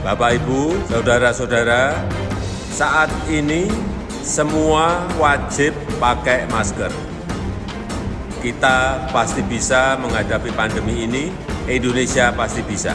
Bapak, Ibu, saudara-saudara, saat ini semua wajib pakai masker. Kita pasti bisa menghadapi pandemi ini, Indonesia pasti bisa.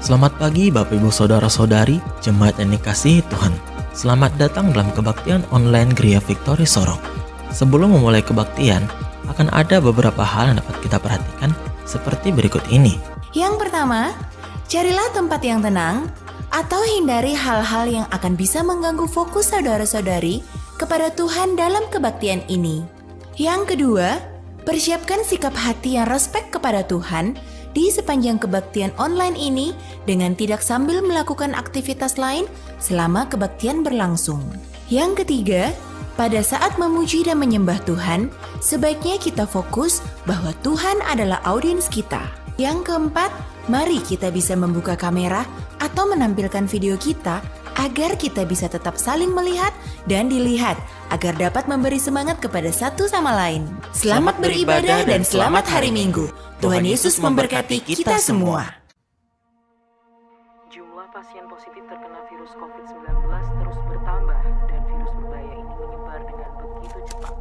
Selamat pagi Bapak Ibu Saudara-saudari, jemaat yang dikasihi Tuhan. Selamat datang dalam kebaktian online Gereja Victory Sorong. Sebelum memulai kebaktian, akan ada beberapa hal yang dapat kita perhatikan seperti berikut ini. Yang pertama, carilah tempat yang tenang atau hindari hal-hal yang akan bisa mengganggu fokus saudara-saudari kepada Tuhan dalam kebaktian ini. Yang kedua, persiapkan sikap hati yang respek kepada Tuhan di sepanjang kebaktian online ini dengan tidak sambil melakukan aktivitas lain selama kebaktian berlangsung. Yang ketiga, pada saat memuji dan menyembah Tuhan, sebaiknya kita fokus bahwa Tuhan adalah audiens kita. Yang keempat, mari kita bisa membuka kamera atau menampilkan video kita agar kita bisa tetap saling melihat dan dilihat agar dapat memberi semangat kepada satu sama lain. Selamat beribadah dan selamat hari Minggu. Tuhan Yesus memberkati kita semua. Jumlah pasien positif terkena virus COVID-19 terus bertambah dan virus berbahaya ini menyebar dengan begitu cepat.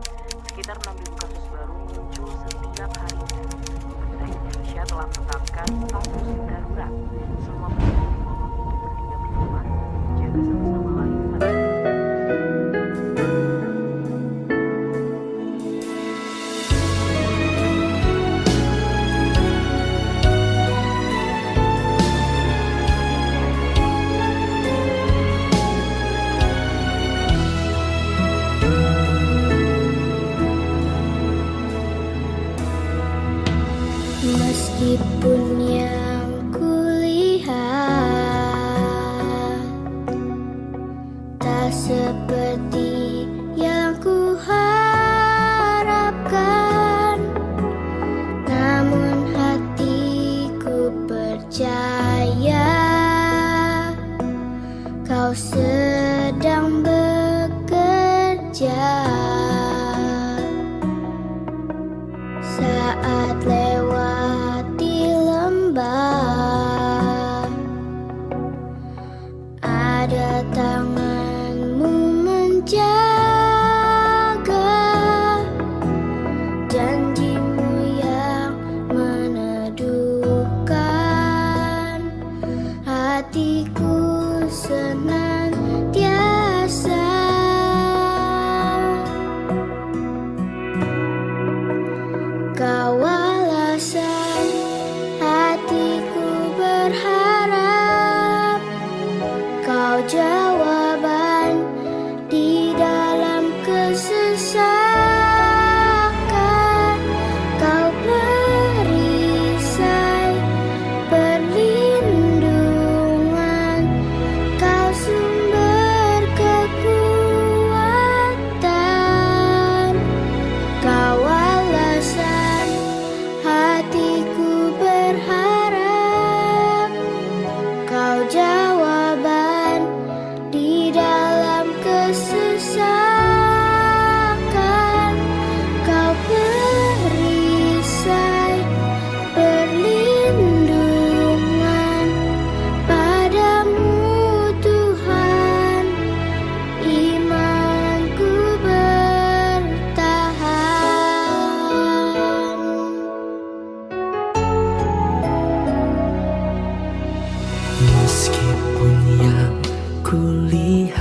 Sekitar 6.000 kasus baru muncul setiap harinya. Pemerintah Indonesia telah menetapkan status darurat. Semua penduduk dimohon untuk berdiam di rumah, jaga satu sama lain pada meskipun yang kulihat tak seperti yang kuharapkan, namun hatiku percaya Kau sedang bekerja. Saat lewati lembah, ada tangan-Mu menjaga, janji-Mu yang meneduhkan hatiku senantiasa. Kau alasan hatiku berharap, Kau jawaban di dalam kesesakan, Kau perisai perlindungan, Kau sumber kekuatan, Kau alasan hatiku berharap, Kau jawaban di dalam kesesakan, Kau perisai perlindungan. Padamu Tuhan, imanku bertahan. Meskipun yang kulihat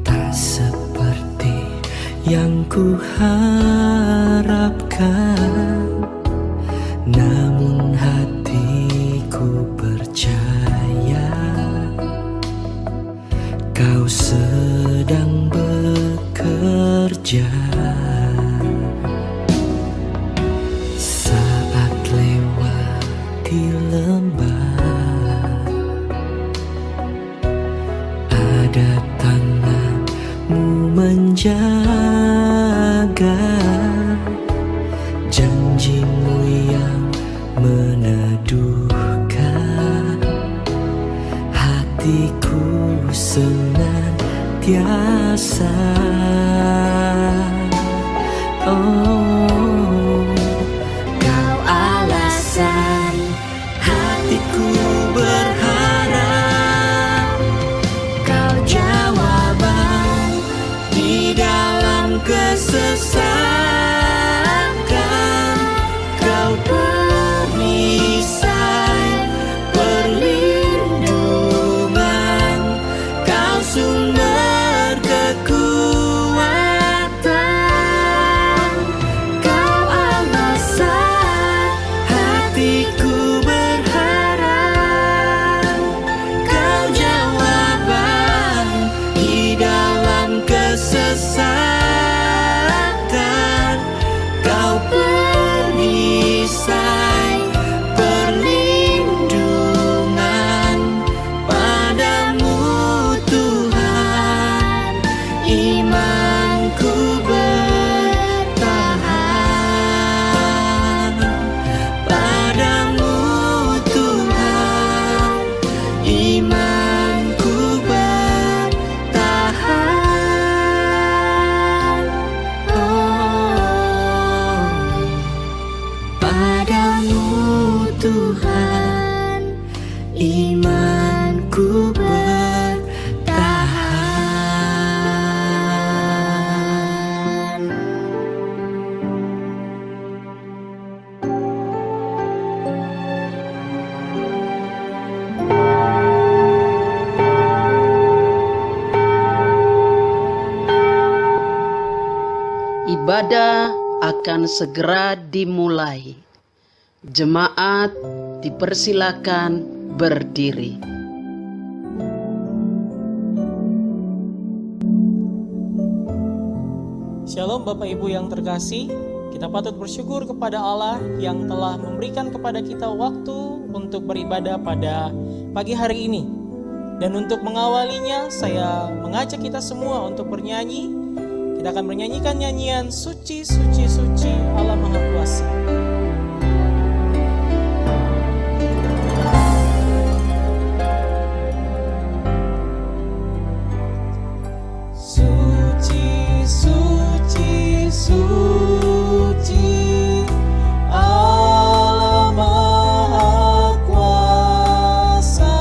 tak seperti yang kuharapkan, namun hatiku percaya Kau sedang bekerja. Saat lewati lembah, ada tangan-Mu menjaga, janji-Mu yang meneduhkan senantiasa. Oh, kau alasan hatiku berharap, kau jawaban di dalam kesesakan, kau perisai perlindungan, kau sumber kekuatan, kau alasan hatiku berharap, kau jawaban di dalam kesesakan, kau perisai perlindungan. Padamu Tuhan imanku bertahan, padamu Tuhan imanku bertahan. Oh, padamu Tuhan imanku bertahan. Ibadah akan segera dimulai. Jemaat dipersilakan berdiri. Shalom Bapak Ibu yang terkasih, kita patut bersyukur kepada Allah yang telah memberikan kepada kita waktu untuk beribadah pada pagi hari ini. Dan untuk mengawalinya, saya mengajak kita semua untuk bernyanyi. Kita akan menyanyikan nyanyian Suci, Suci, Suci Allah Maha Kuasa. Suci, suci, suci, Allah Maha Kuasa.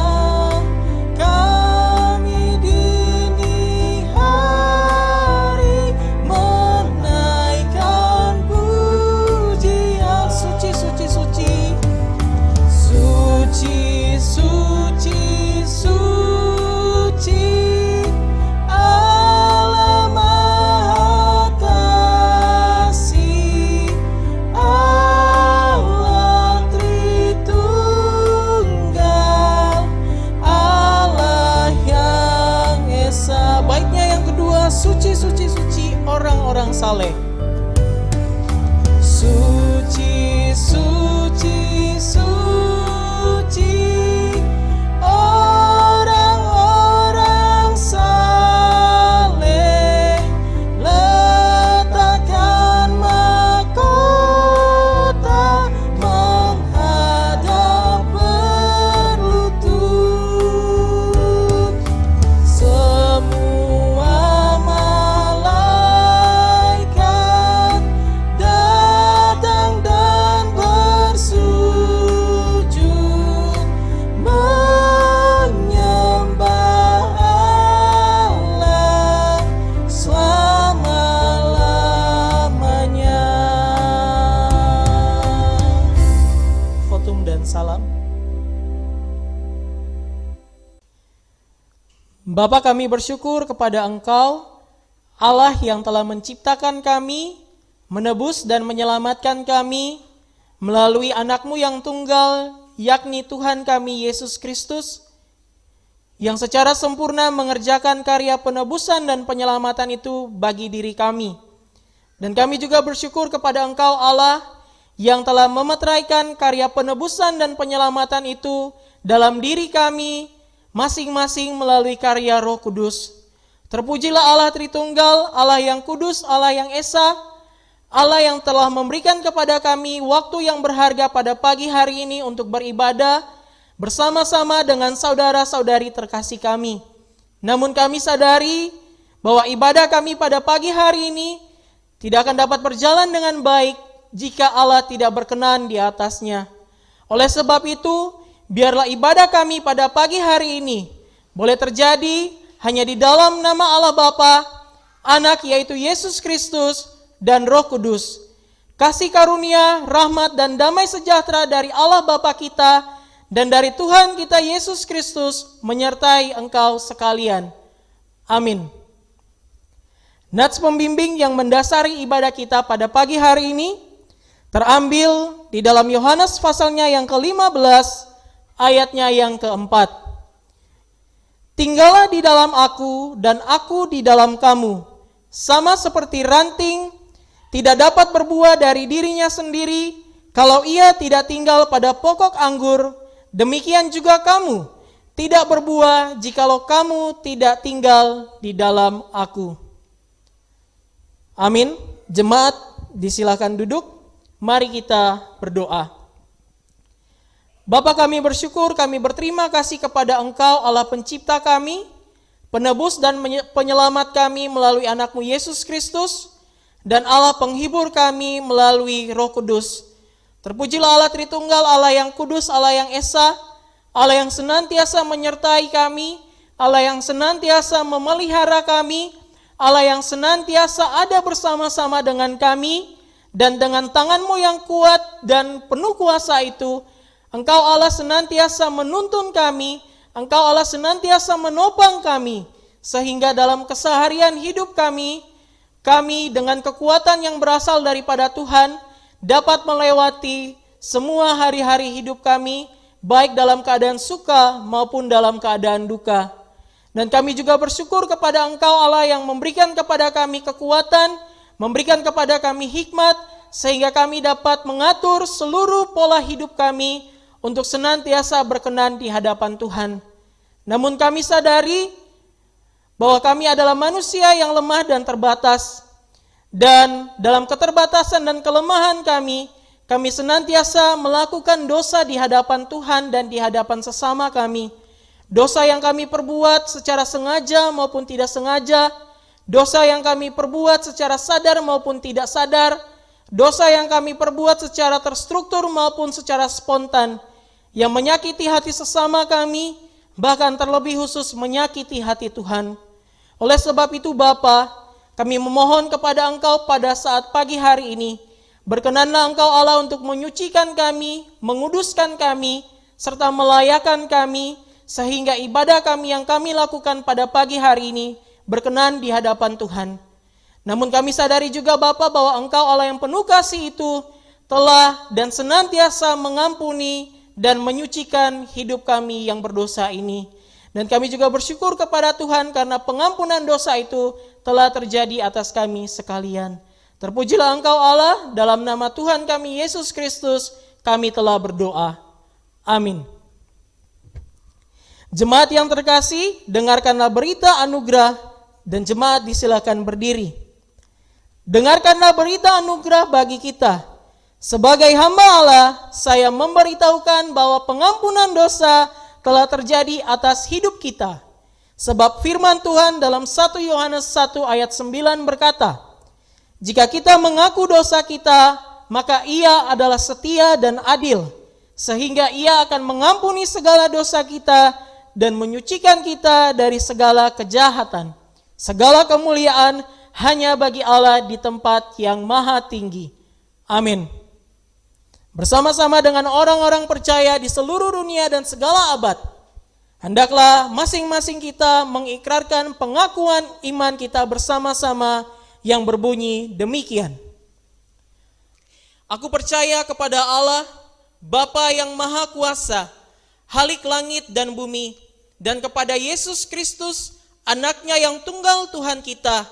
Kami dini hari menaikkan pujian. Suci, suci, suci, suci, suci, suci. Suci, suci, suci, orang-orang saleh. Suci, suci, suci, orang-orang saleh. Letakkan mahkota menghadap berlutut. Semua malaikat datang dan bersujud menyembah Allah selama-lamanya. Khotum dan salam. Bapa, kami bersyukur kepada Engkau, Allah yang telah menciptakan kami, menebus dan menyelamatkan kami melalui anak-Mu yang tunggal, yakni Tuhan kami Yesus Kristus, yang secara sempurna mengerjakan karya penebusan dan penyelamatan itu bagi diri kami. Dan kami juga bersyukur kepada Engkau, Allah, yang telah memeteraikan karya penebusan dan penyelamatan itu dalam diri kami, masing-masing melalui karya Roh Kudus. Terpujilah Allah Tritunggal, Allah yang kudus, Allah yang esa, Allah yang telah memberikan kepada kami waktu yang berharga pada pagi hari ini untuk beribadah bersama-sama dengan saudara-saudari terkasih kami. Namun kami sadari bahwa ibadah kami pada pagi hari ini tidak akan dapat berjalan dengan baik jika Allah tidak berkenan di atasnya. Oleh sebab itu, biarlah ibadah kami pada pagi hari ini boleh terjadi hanya di dalam nama Allah Bapa, Anak yaitu Yesus Kristus, dan Roh Kudus. Kasih karunia, rahmat, dan damai sejahtera dari Allah Bapa kita dan dari Tuhan kita Yesus Kristus menyertai engkau sekalian. Amin. Nats pembimbing yang mendasari ibadah kita pada pagi hari ini terambil di dalam Yohanes pasalnya yang ke-15, ayatnya yang ke-4. Tinggallah di dalam aku dan aku di dalam kamu, sama seperti ranting tidak dapat berbuah dari dirinya sendiri kalau ia tidak tinggal pada pokok anggur, demikian juga kamu tidak berbuah jikalau kamu tidak tinggal di dalam aku. Amin. Jemaat disilakan duduk. Mari kita berdoa. Bapa, kami bersyukur, kami berterima kasih kepada Engkau, Allah pencipta kami, penebus dan penyelamat kami melalui anakmu Yesus Kristus, dan Allah penghibur kami melalui Roh Kudus. Terpujilah Allah Tritunggal, Allah yang kudus, Allah yang esa, Allah yang senantiasa menyertai kami, Allah yang senantiasa memelihara kami, Allah yang senantiasa ada bersama-sama dengan kami, dan dengan tangan-Mu yang kuat dan penuh kuasa itu, Engkau Allah senantiasa menuntun kami, Engkau Allah senantiasa menopang kami, sehingga dalam keseharian hidup kami dengan kekuatan yang berasal daripada Tuhan, dapat melewati semua hari-hari hidup kami, baik dalam keadaan suka maupun dalam keadaan duka. Dan kami juga bersyukur kepada Engkau Allah yang memberikan kepada kami kekuatan, memberikan kepada kami hikmat, sehingga kami dapat mengatur seluruh pola hidup kami untuk senantiasa berkenan di hadapan Tuhan. Namun kami sadari bahwa kami adalah manusia yang lemah dan terbatas. Dan dalam keterbatasan dan kelemahan kami senantiasa melakukan dosa di hadapan Tuhan dan di hadapan sesama kami. Dosa yang kami perbuat secara sengaja maupun tidak sengaja, dosa yang kami perbuat secara sadar maupun tidak sadar, dosa yang kami perbuat secara terstruktur maupun secara spontan, yang menyakiti hati sesama kami, bahkan terlebih khusus menyakiti hati Tuhan. Oleh sebab itu Bapa, kami memohon kepada Engkau pada saat pagi hari ini, berkenanlah Engkau Allah untuk menyucikan kami, menguduskan kami, serta melayakkan kami, sehingga ibadah kami yang kami lakukan pada pagi hari ini berkenan di hadapan Tuhan. Namun kami sadari juga Bapa bahwa Engkau Allah yang penuh kasih itu telah dan senantiasa mengampuni dan menyucikan hidup kami yang berdosa ini. Dan kami juga bersyukur kepada Tuhan karena pengampunan dosa itu telah terjadi atas kami sekalian. Terpujilah Engkau Allah, dalam nama Tuhan kami Yesus Kristus kami telah berdoa. Amin. Jemaat yang terkasih, dengarkanlah berita anugerah dan jemaat disilakan berdiri. Dengarkanlah berita anugerah bagi kita. Sebagai hamba Allah, saya memberitahukan bahwa pengampunan dosa telah terjadi atas hidup kita. Sebab firman Tuhan dalam 1 Yohanes 1 ayat 9 berkata, jika kita mengaku dosa kita, maka Ia adalah setia dan adil, sehingga Ia akan mengampuni segala dosa kita dan menyucikan kita dari segala kejahatan. Segala kemuliaan hanya bagi Allah di tempat yang maha tinggi. Amin. Bersama-sama dengan orang-orang percaya di seluruh dunia dan segala abad, hendaklah masing-masing kita mengikrarkan pengakuan iman kita bersama-sama yang berbunyi demikian. Aku percaya kepada Allah, Bapa yang Maha Kuasa, Khalik langit dan bumi, dan kepada Yesus Kristus, Anaknya yang tunggal Tuhan kita,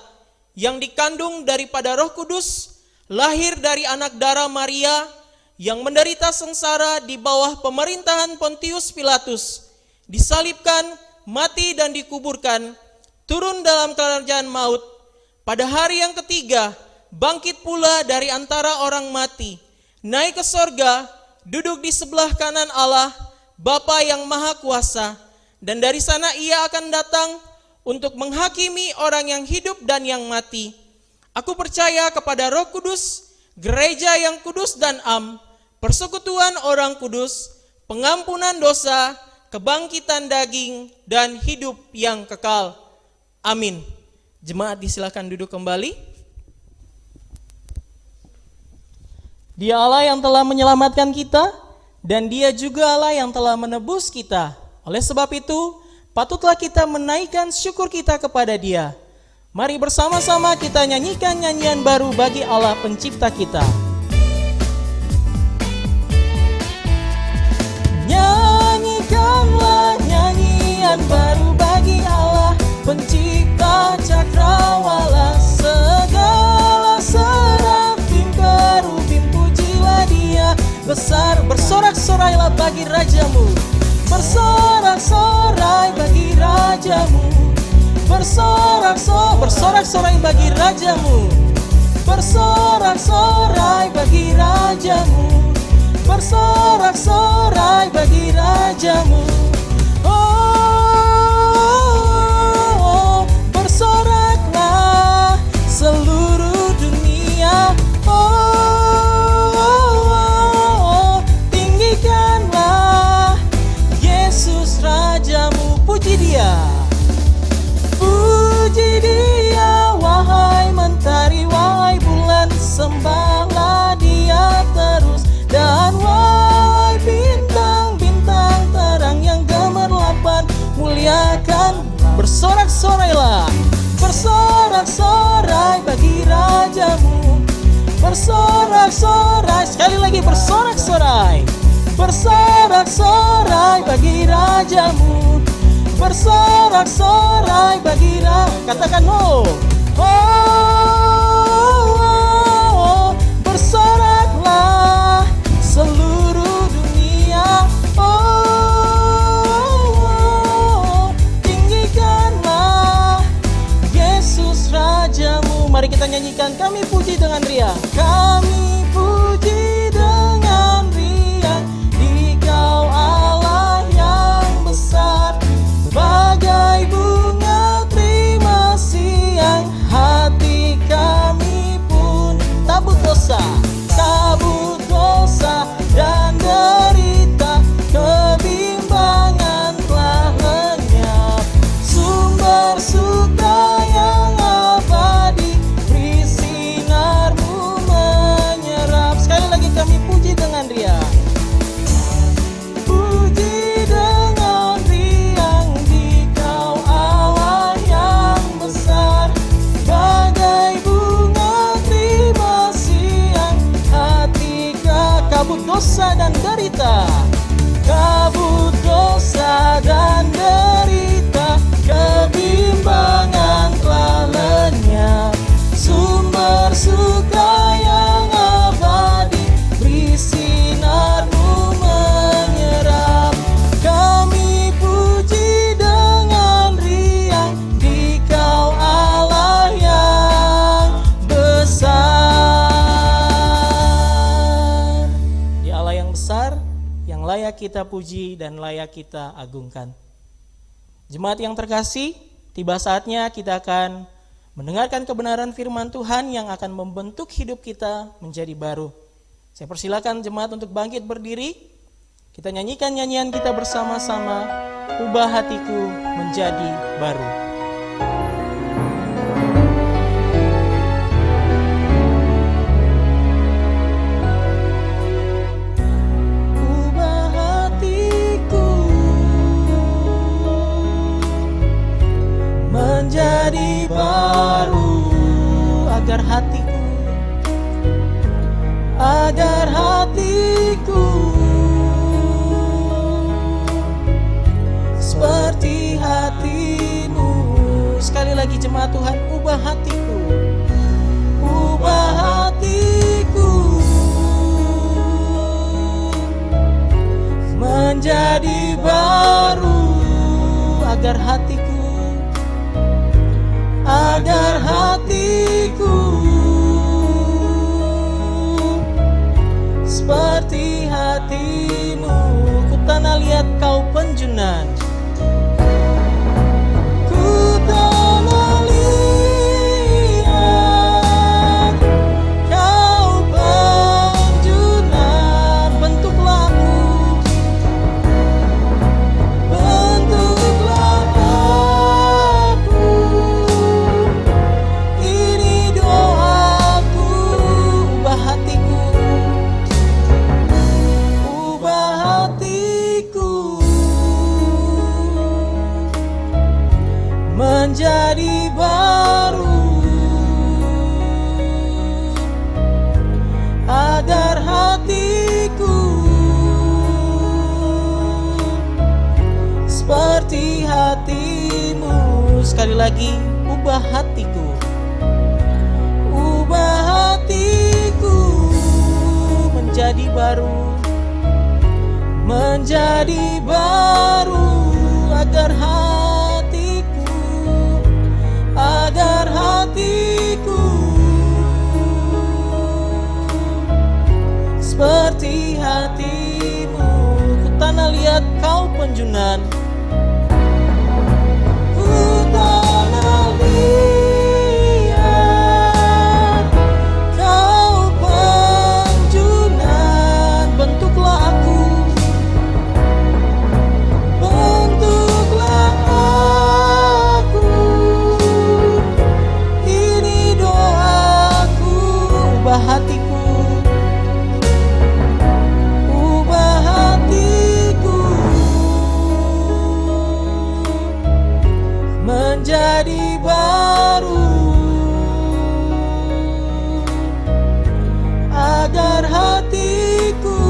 yang dikandung daripada Roh Kudus, lahir dari anak darah Maria, yang menderita sengsara di bawah pemerintahan Pontius Pilatus, disalibkan, mati dan dikuburkan, turun dalam kerajaan maut, pada hari yang ketiga, bangkit pula dari antara orang mati, naik ke sorga, duduk di sebelah kanan Allah, Bapa yang Maha Kuasa, dan dari sana Ia akan datang untuk menghakimi orang yang hidup dan yang mati. Aku percaya kepada Roh Kudus, gereja yang kudus dan am, persekutuan orang kudus, pengampunan dosa, kebangkitan daging, dan hidup yang kekal. Amin. Jemaat disilakan duduk kembali. Dia Allah yang telah menyelamatkan kita, dan Dia juga Allah yang telah menebus kita. Oleh sebab itu, patutlah kita menaikkan syukur kita kepada Dia. Mari bersama-sama kita nyanyikan nyanyian baru bagi Allah pencipta kita. Nyanyikanlah nyanyian baru bagi Allah pencipta cakrawala, segala serafim kerubim pujilah Dia. Besar bersorak-sorailah bagi rajamu, bersorak-sorai bagi rajamu, bersorak-sorai bagi rajamu, bersorak-sorai bagi rajamu, bersorak-sorai bagi rajamu. Oh, bersoraklah seluruh dunia. Oh, tinggikanlah Yesus rajamu. Puji Dia, puji Dia, wahai mentari, wahai bulan, sembahlah Dia terus. Dan wahai bintang-bintang terang yang gemerlapan, muliakan, bersorak-sorailah, bersorak-sorai bagi rajamu, bersorak-sorai, sekali lagi bersorak-sorai, bersorak-sorai bagi rajamu, bersorak-sorai bagi katakan oh, bersoraklah seluruh dunia. Oh, tinggikanlah Yesus rajamu. Mari kita nyanyikan, kami puji dengan riang, kami puji dengan riang, Dikau Allah yang besar, bagai bunga terima siang, hati kami pun tabut dosa dan derita, kebimbangan telah lenyap, sumber suka yang abadi, beri sinarmu menyerap. Sekali lagi kami puji dengan riang, puji dengan riang, Dikau Allah yang besar, bagai bunga terima siang, hati kabut dosa dan derita, kabut dosa dan derita, kebimbangan telah lenyap, sumber suka yang abadi, beri sinarmu menyerap. Kami puji dengan riang, Dikau Allah yang besar. Di Allah yang besar, yang layak kita puji dan layak kita agungkan. Jemaat yang terkasih, tiba saatnya kita akan mendengarkan kebenaran firman Tuhan yang akan membentuk hidup kita menjadi baru. Saya persilakan jemaat untuk bangkit berdiri. Kita nyanyikan nyanyian kita bersama-sama, ubah hatiku menjadi baru. Menjadi baru, agar hatiku seperti hatimu. Sekali lagi jemaat Tuhan, ubah hatiku menjadi baru, agar hatiku seperti hatimu. Ku tanah lihat kau penjunan, ku seperti hatimu. Sekali lagi, ubah hatiku. Ubah hatiku menjadi baru. Menjadi baru agar hatiku seperti hatimu. Ku tanah lihat kau penjunan, ku tanah lihat kau penjunan. Bentuklah aku, bentuklah aku. Ini doaku, ubah hatiku. Ubah hatiku menjadi baru agar hatiku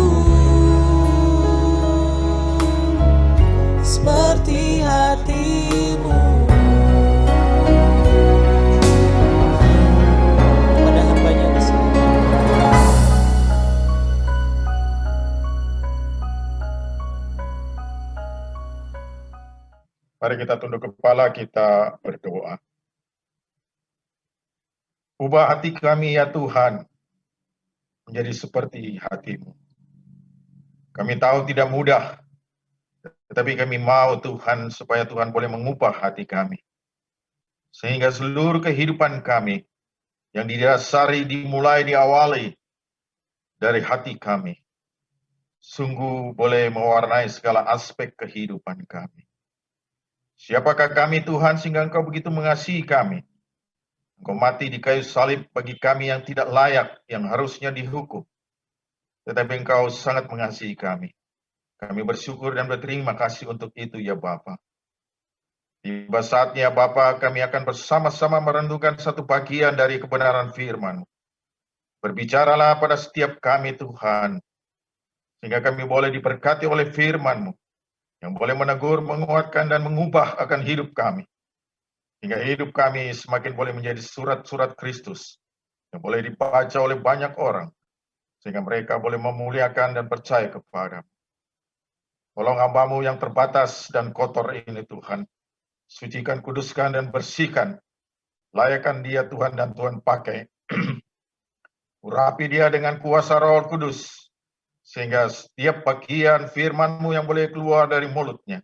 seperti hatimu. Pada hambanya di sini. Mari kita tunduk kepala, kita berdoa. Ubah hati kami ya Tuhan, menjadi seperti hati-Mu. Kami tahu tidak mudah, tetapi kami mau Tuhan, supaya Tuhan boleh mengubah hati kami. Sehingga seluruh kehidupan kami, yang didasari, diawali dari hati kami, sungguh boleh mewarnai segala aspek kehidupan kami. Siapakah kami Tuhan sehingga Engkau begitu mengasihi kami? Engkau mati di kayu salib bagi kami yang tidak layak, yang harusnya dihukum. Tetapi Engkau sangat mengasihi kami. Kami bersyukur dan berterima kasih untuk itu ya Bapa. Tiba saatnya Bapa, kami akan bersama-sama merenungkan satu bagian dari kebenaran firman-Mu. Berbicaralah pada setiap kami Tuhan, sehingga kami boleh diberkati oleh firman-Mu, yang boleh menegur, menguatkan, dan mengubah akan hidup kami. Hingga hidup kami semakin boleh menjadi surat-surat Kristus, yang boleh dibaca oleh banyak orang, sehingga mereka boleh memuliakan dan percaya kepada-Mu. Tolong hamba-Mu yang terbatas dan kotor ini Tuhan, sucikan, kuduskan, dan bersihkan. Layakkan dia Tuhan, dan Tuhan pakai. Urapi dia dengan kuasa Roh Kudus, sehingga setiap bagian firman-Mu yang boleh keluar dari mulutnya,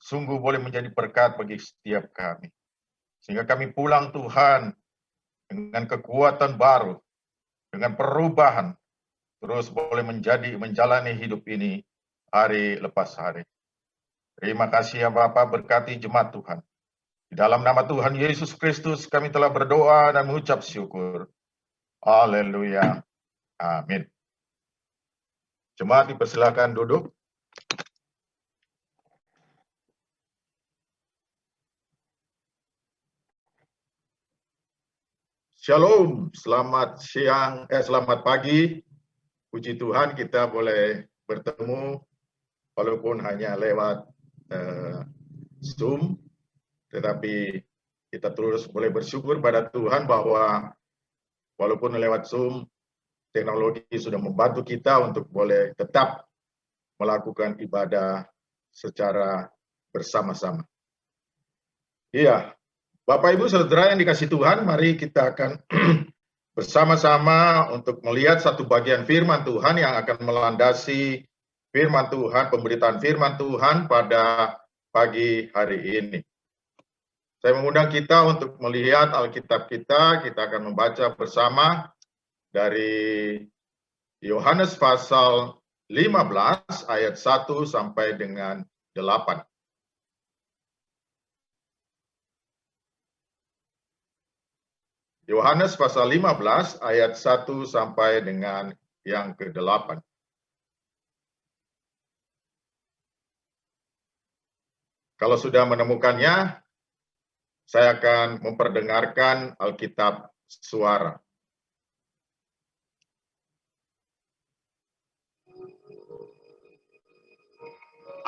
sungguh boleh menjadi berkat bagi setiap kami. Sehingga kami pulang Tuhan, dengan kekuatan baru, dengan perubahan, terus boleh menjalani hidup ini hari lepas hari. Terima kasih ya Bapa, berkati jemaat Tuhan. Di dalam nama Tuhan Yesus Kristus kami telah berdoa dan mengucap syukur. Haleluya. Amin. Jemaat dipersilakan duduk. Shalom, selamat pagi. Puji Tuhan kita boleh bertemu walaupun hanya lewat Zoom, tetapi kita terus boleh bersyukur pada Tuhan bahwa walaupun lewat Zoom, teknologi sudah membantu kita untuk boleh tetap melakukan ibadah secara bersama-sama. Iya, Bapak Ibu Saudara yang dikasihi Tuhan, mari kita akan bersama-sama untuk melihat satu bagian firman Tuhan yang akan melandasi firman Tuhan, pemberitaan firman Tuhan pada pagi hari ini. Saya mengundang kita untuk melihat Alkitab kita akan membaca bersama dari Yohanes pasal 15 ayat 1 sampai dengan 8. Yohanes pasal 15 ayat 1 sampai dengan yang ke-8. Kalau sudah menemukannya, saya akan memperdengarkan Alkitab suara.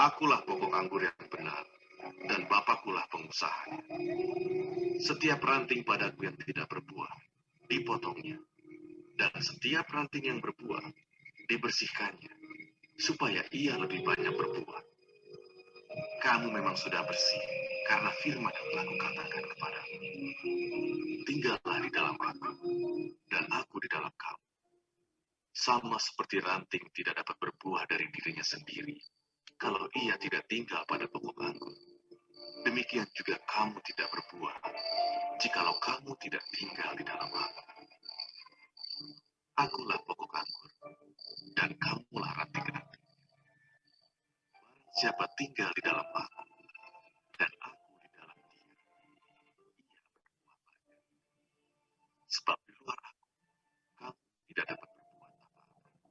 Akulah pokok anggur yang benar, dan Bapakulah pengusahanya. Setiap ranting padaku yang tidak berbuah, dipotongnya. Dan setiap ranting yang berbuah, dibersihkannya, supaya ia lebih banyak berbuah. Kamu memang sudah bersih, karena firman yang telah kukatakan kepadamu. Tinggallah di dalam aku, dan aku di dalam kamu. Sama seperti ranting tidak dapat berbuah dari dirinya sendiri, kalau ia tidak tinggal pada pokok anggur. Demikian juga kamu tidak berbuah, jikalau kamu tidak tinggal di dalam aku. Akulah pokok anggur, dan kamulah ranting-ranting. Siapa tinggal di dalam aku, dan aku di dalam dia, ia berbuah banyak. Sebab di luar aku, kamu tidak dapat berbuat apa-apa.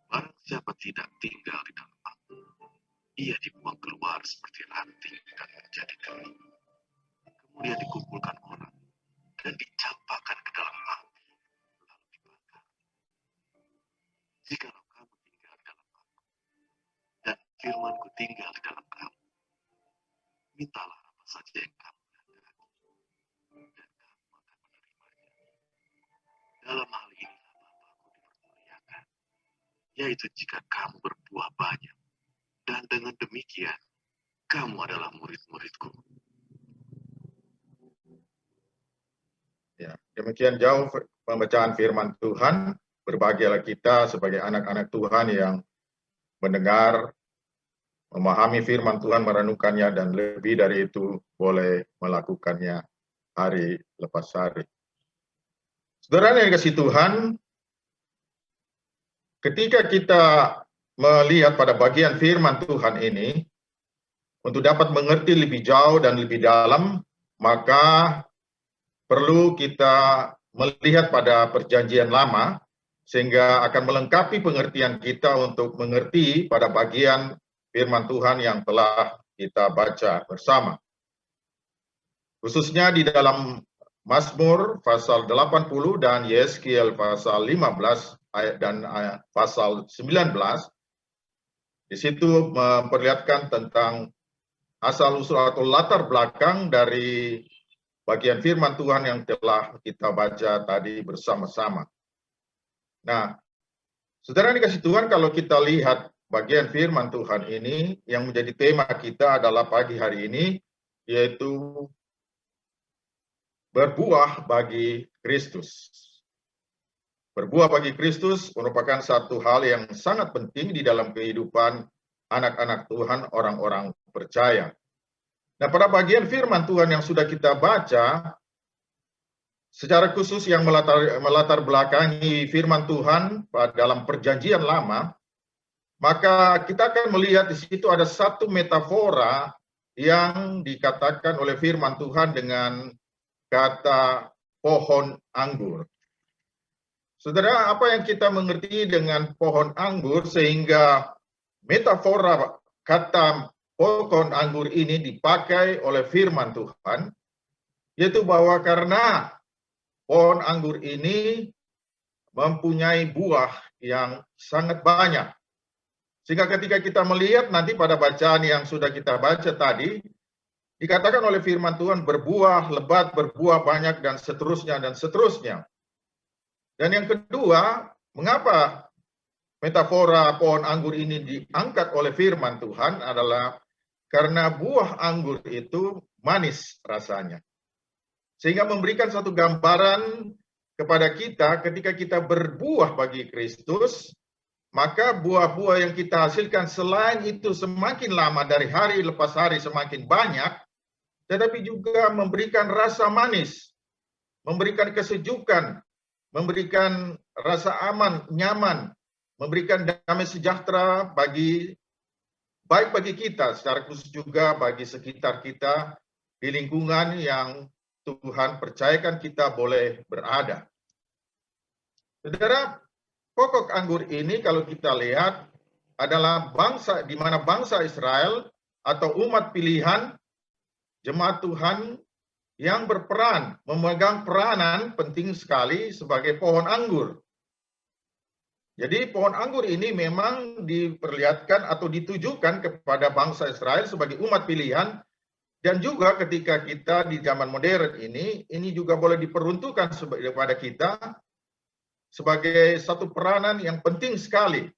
Barang siapa tidak tinggal di dalam aku, ia dibuang keluar seperti ranting dan menjadi kering. Kemudian dikumpulkan orang dan dicampakkan ke dalam api, lalu dibakar. Jikalau kamu tinggal di dalam aku, dan firman-Ku tinggal di dalam kamu, mintalah apa saja yang kamu kehendaki, dan kamu akan menerimanya. Dalam hal inilah Bapa-Ku dipermuliakan, yaitu jika kamu berbuah banyak, dan dengan demikian, kamu adalah murid-murid-Ku. Ya, demikian jauh pembacaan firman Tuhan. Berbahagialah kita sebagai anak-anak Tuhan yang mendengar, memahami firman Tuhan, merenungkannya, dan lebih dari itu boleh melakukannya hari lepas hari. Saudara yang dikasihi Tuhan, ketika kita melihat pada bagian firman Tuhan ini, untuk dapat mengerti lebih jauh dan lebih dalam, maka perlu kita melihat pada perjanjian lama, sehingga akan melengkapi pengertian kita untuk mengerti pada bagian firman Tuhan yang telah kita baca bersama. Khususnya di dalam Mazmur pasal 80 dan Yeskiel pasal 15 dan pasal 19, di situ memperlihatkan tentang asal-usul atau latar belakang dari bagian firman Tuhan yang telah kita baca tadi bersama-sama. Nah, saudara dikasih Tuhan, kalau kita lihat bagian firman Tuhan ini, yang menjadi tema kita adalah pagi hari ini, yaitu berbuah bagi Kristus. Berbuah bagi Kristus merupakan satu hal yang sangat penting di dalam kehidupan anak-anak Tuhan, orang-orang percaya. Nah, pada bagian firman Tuhan yang sudah kita baca, secara khusus yang melatar belakangi firman Tuhan dalam perjanjian lama, maka kita akan melihat di situ ada satu metafora yang dikatakan oleh firman Tuhan dengan kata pohon anggur. Saudara, apa yang kita mengerti dengan pohon anggur sehingga metafora kata pohon anggur ini dipakai oleh firman Tuhan, yaitu bahwa karena pohon anggur ini mempunyai buah yang sangat banyak. Sehingga ketika kita melihat nanti pada bacaan yang sudah kita baca tadi, dikatakan oleh firman Tuhan berbuah lebat, berbuah banyak, dan seterusnya, dan seterusnya. Dan yang kedua, mengapa metafora pohon anggur ini diangkat oleh firman Tuhan adalah karena buah anggur itu manis rasanya. Sehingga memberikan satu gambaran kepada kita ketika kita berbuah bagi Kristus, maka buah-buah yang kita hasilkan selain itu semakin lama dari hari lepas hari semakin banyak, tetapi juga memberikan rasa manis, memberikan kesejukan, memberikan rasa aman, nyaman, memberikan damai sejahtera baik bagi kita, secara khusus juga bagi sekitar kita di lingkungan yang Tuhan percayakan kita boleh berada. Saudara, pokok anggur ini kalau kita lihat adalah bangsa, di mana bangsa Israel atau umat pilihan jemaat Tuhan yang berperan, memegang peranan penting sekali sebagai pohon anggur. Jadi pohon anggur ini memang diperlihatkan atau ditujukan kepada bangsa Israel sebagai umat pilihan, dan juga ketika kita di zaman modern ini juga boleh diperuntukkan kepada kita sebagai satu peranan yang penting sekali.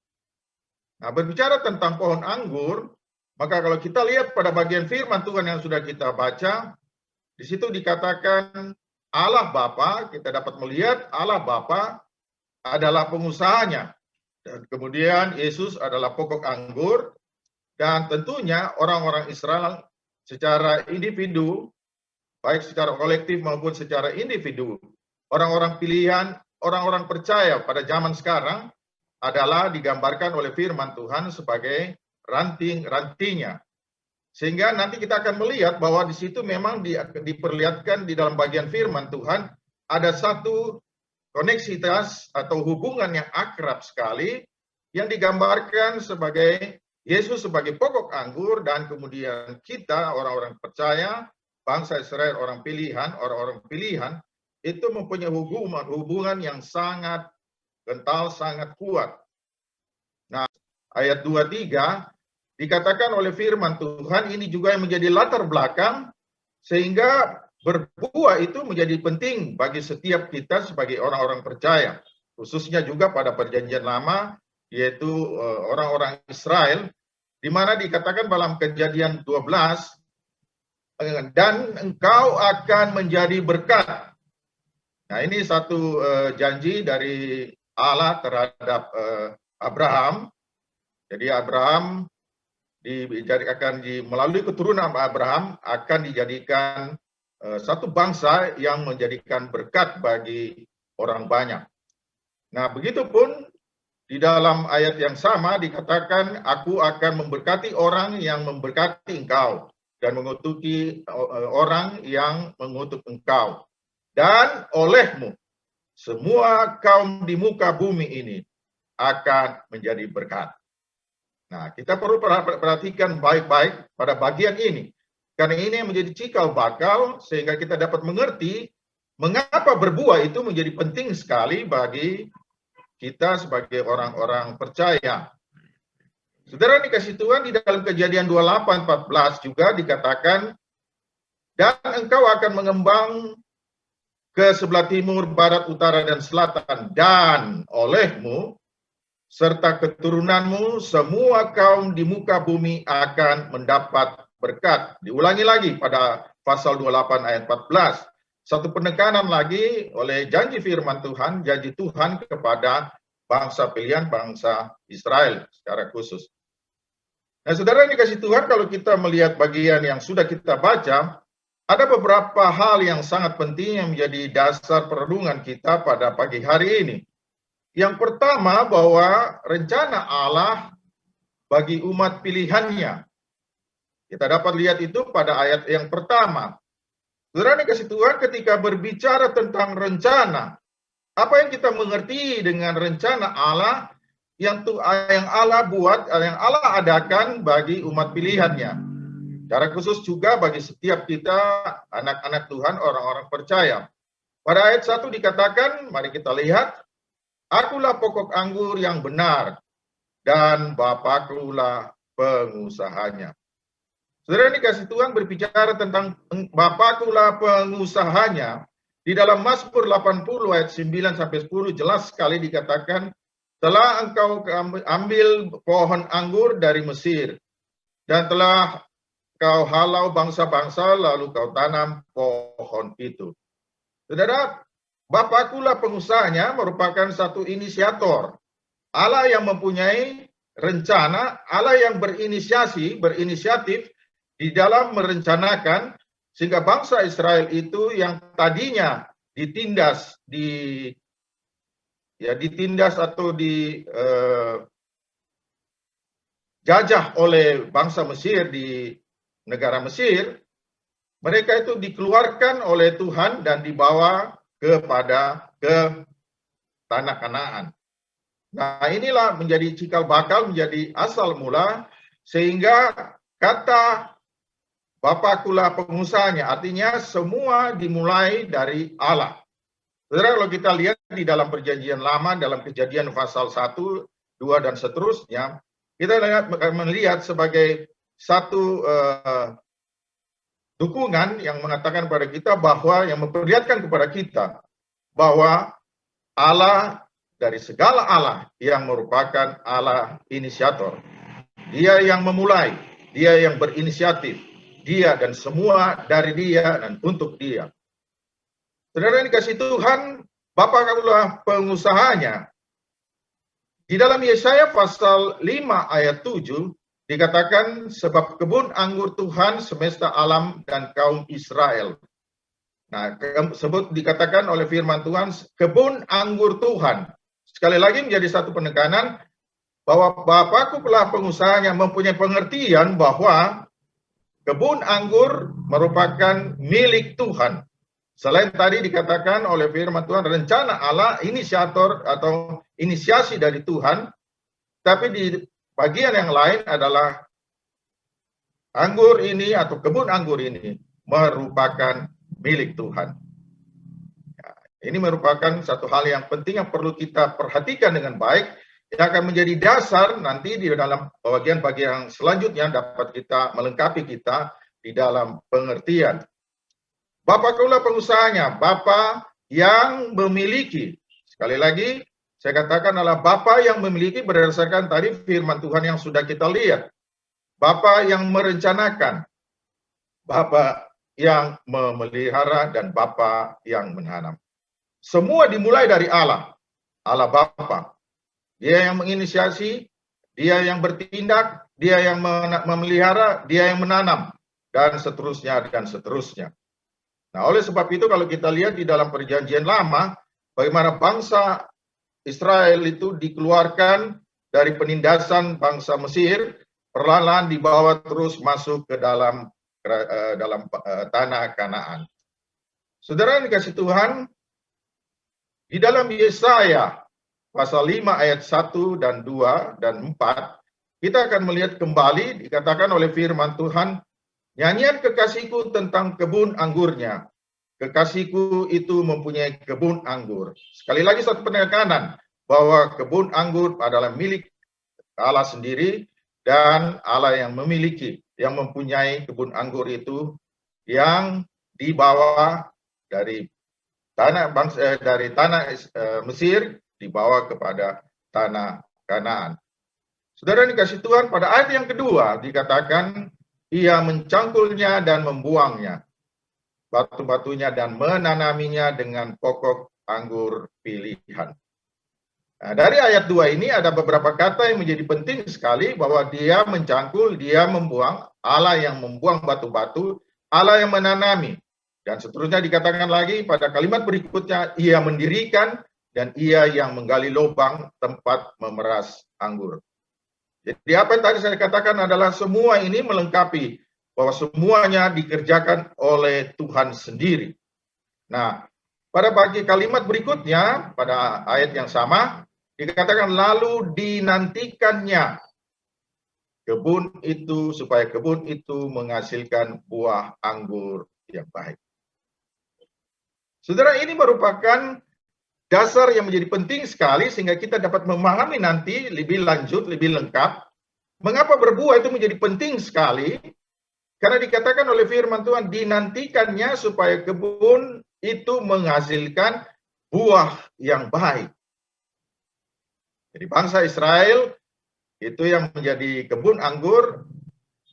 Nah, berbicara tentang pohon anggur, maka kalau kita lihat pada bagian firman Tuhan yang sudah kita baca, di situ dikatakan Allah Bapa, kita dapat melihat Allah Bapa adalah pengusahanya. Dan kemudian Yesus adalah pokok anggur, dan tentunya orang-orang Israel secara individu, baik secara kolektif maupun secara individu, orang-orang pilihan, orang-orang percaya pada zaman sekarang adalah digambarkan oleh firman Tuhan sebagai ranting-rantingnya. Sehingga nanti kita akan melihat bahwa di situ memang diperlihatkan di dalam bagian firman Tuhan ada satu koneksitas atau hubungan yang akrab sekali yang digambarkan sebagai Yesus sebagai pokok anggur, dan kemudian kita orang-orang percaya, bangsa Israel orang-orang pilihan itu mempunyai hubungan yang sangat kental, sangat kuat. Nah, ayat 23 dikatakan oleh firman Tuhan ini juga yang menjadi latar belakang sehingga berbuah itu menjadi penting bagi setiap kita sebagai orang-orang percaya, khususnya juga pada perjanjian lama, yaitu orang-orang Israel, di mana dikatakan dalam Kejadian 12, dan engkau akan menjadi berkat. Nah, ini satu janji dari Allah terhadap Abraham. Jadi Abraham melalui keturunan Abraham akan dijadikan satu bangsa yang menjadikan berkat bagi orang banyak. Nah, begitupun di dalam ayat yang sama dikatakan, aku akan memberkati orang yang memberkati engkau dan mengutuki orang yang mengutuk engkau. Dan olehmu semua kaum di muka bumi ini akan menjadi berkat. Nah, kita perlu perhatikan baik-baik pada bagian ini. Karena ini menjadi cikal bakal sehingga kita dapat mengerti mengapa berbuah itu menjadi penting sekali bagi kita sebagai orang-orang percaya. Saudara dikasih Tuhan, di dalam Kejadian 28:14 juga dikatakan, dan engkau akan mengembang ke sebelah timur, barat, utara, dan selatan, dan olehmu serta keturunanmu semua kaum di muka bumi akan mendapat berkat. Diulangi lagi pada pasal 28 ayat 14. Satu penekanan lagi oleh janji firman Tuhan, janji Tuhan kepada bangsa pilihan, bangsa Israel secara khusus. Nah, saudara yang dikasih Tuhan, kalau kita melihat bagian yang sudah kita baca, ada beberapa hal yang sangat penting yang menjadi dasar perenungan kita pada pagi hari ini. Yang pertama, bahwa rencana Allah bagi umat pilihannya. Kita dapat lihat itu pada ayat yang pertama. Saudara dikasih Tuhan, ketika berbicara tentang rencana, apa yang kita mengerti dengan rencana Allah yang Allah buat, yang Allah adakan bagi umat pilihannya. Secara khusus juga bagi setiap kita, anak-anak Tuhan, orang-orang percaya. Pada ayat 1 dikatakan, mari kita lihat, akulah pokok anggur yang benar, dan Bapakulah pengusahanya. Saudara dikasih Tuhan, berbicara tentang Bapakulah pengusahanya, di dalam Mazmur 80 ayat 9-10 jelas sekali dikatakan, telah engkau ambil pohon anggur dari Mesir, dan telah kau halau bangsa-bangsa, lalu kau tanam pohon itu. Saudara, Bapakulah pengusahanya merupakan satu inisiator. Allah yang mempunyai rencana, Allah yang berinisiatif di dalam merencanakan sehingga bangsa Israel itu yang tadinya ditindas atau dijajah oleh bangsa Mesir di negara Mesir, mereka itu dikeluarkan oleh Tuhan dan dibawa ke tanah Kanaan. Nah, inilah menjadi cikal bakal, menjadi asal mula sehingga kata Bapakulah pengusahanya, artinya semua dimulai dari Allah. Saudara, kalau kita lihat di dalam perjanjian lama, dalam Kejadian pasal 1, 2, dan seterusnya, kita melihat sebagai satu dukungan yang mengatakan kepada kita bahwa, yang memperlihatkan kepada kita bahwa Allah dari segala Allah yang merupakan Allah inisiator. Dia yang memulai, dia yang berinisiatif, dia dan semua dari dia dan untuk dia. Saudara yang dikasih Tuhan, Bapa kaulah pengusahanya. Di dalam Yesaya pasal 5 ayat 7 dikatakan, sebab kebun anggur Tuhan semesta alam dan kaum Israel. Nah, dikatakan oleh firman Tuhan, kebun anggur Tuhan. Sekali lagi menjadi satu penekanan bahwa Bapakku telah pengusahanya, mempunyai pengertian bahwa kebun anggur merupakan milik Tuhan. Selain tadi dikatakan oleh firman Tuhan, rencana Allah, inisiator atau inisiasi dari Tuhan, tapi di bagian yang lain adalah anggur ini atau kebun anggur ini merupakan milik Tuhan. Ya, ini merupakan satu hal yang penting yang perlu kita perhatikan dengan baik, yang akan menjadi dasar nanti di dalam bagian-bagian selanjutnya dapat kita melengkapi kita di dalam pengertian. Bapa kaulah pengusahanya, Bapa yang memiliki. Sekali lagi, saya katakan adalah Bapa yang memiliki berdasarkan tadi firman Tuhan yang sudah kita lihat. Bapa yang merencanakan, Bapa yang memelihara, dan Bapa yang menanam. Semua dimulai dari Allah, Allah Bapa. Dia yang menginisiasi, dia yang bertindak, dia yang memelihara, dia yang menanam, dan seterusnya, dan seterusnya. Nah, oleh sebab itu kalau kita lihat di dalam perjanjian lama, bagaimana bangsa Israel itu dikeluarkan dari penindasan bangsa Mesir, perlahan dibawa terus masuk ke dalam tanah Kanaan. Saudara yang dikasih Tuhan, di dalam Yesaya pasal 5 ayat 1 dan 2 dan 4, kita akan melihat kembali dikatakan oleh firman Tuhan, nyanyian kekasihku tentang kebun anggurnya. Kekasihku itu mempunyai kebun anggur. Sekali lagi satu penekanan bahwa kebun anggur adalah milik Allah sendiri dan Allah yang memiliki, yang mempunyai kebun anggur itu yang dibawa dari tanah Mesir dibawa kepada tanah Kanaan. Saudara dikasih Tuhan, pada ayat yang kedua dikatakan ia mencangkulnya dan membuangnya, batu-batunya dan menanaminya dengan pokok anggur pilihan. Nah, dari ayat 2 ini ada beberapa kata yang menjadi penting sekali, bahwa dia mencangkul, dia membuang, Allah yang membuang batu-batu, Allah yang menanami. Dan seterusnya dikatakan lagi pada kalimat berikutnya, ia mendirikan dan ia yang menggali lubang tempat memeras anggur. Jadi apa yang tadi saya katakan adalah semua ini melengkapi bahwa semuanya dikerjakan oleh Tuhan sendiri. Nah, pada bagi kalimat berikutnya, pada ayat yang sama, dikatakan lalu dinantikannya kebun itu, supaya kebun itu menghasilkan buah anggur yang baik. Saudara, ini merupakan dasar yang menjadi penting sekali sehingga kita dapat memahami nanti lebih lanjut, lebih lengkap, mengapa berbuah itu menjadi penting sekali. Karena dikatakan oleh firman Tuhan, dinantikannya supaya kebun itu menghasilkan buah yang baik. Jadi bangsa Israel itu yang menjadi kebun anggur,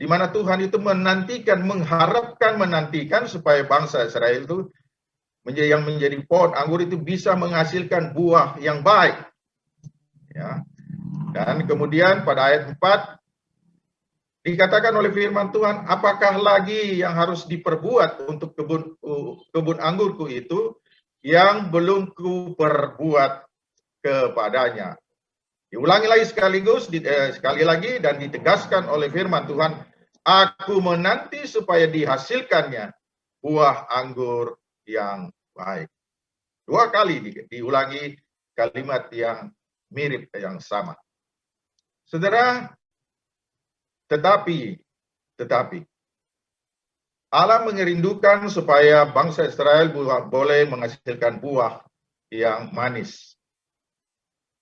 di mana Tuhan itu menantikan, mengharapkan, menantikan supaya bangsa Israel itu yang menjadi pohon anggur itu bisa menghasilkan buah yang baik. Ya. Dan kemudian pada ayat 4, dikatakan oleh firman Tuhan, apakah lagi yang harus diperbuat untuk kebun anggurku itu yang belum kuperbuat kepadanya. Diulangi lagi sekali lagi dan ditegaskan oleh firman Tuhan, aku menanti supaya dihasilkannya buah anggur yang baik. 2 kali diulangi kalimat yang mirip, yang sama. Saudara, tetapi Allah mengerindukan supaya bangsa Israel boleh menghasilkan buah yang manis.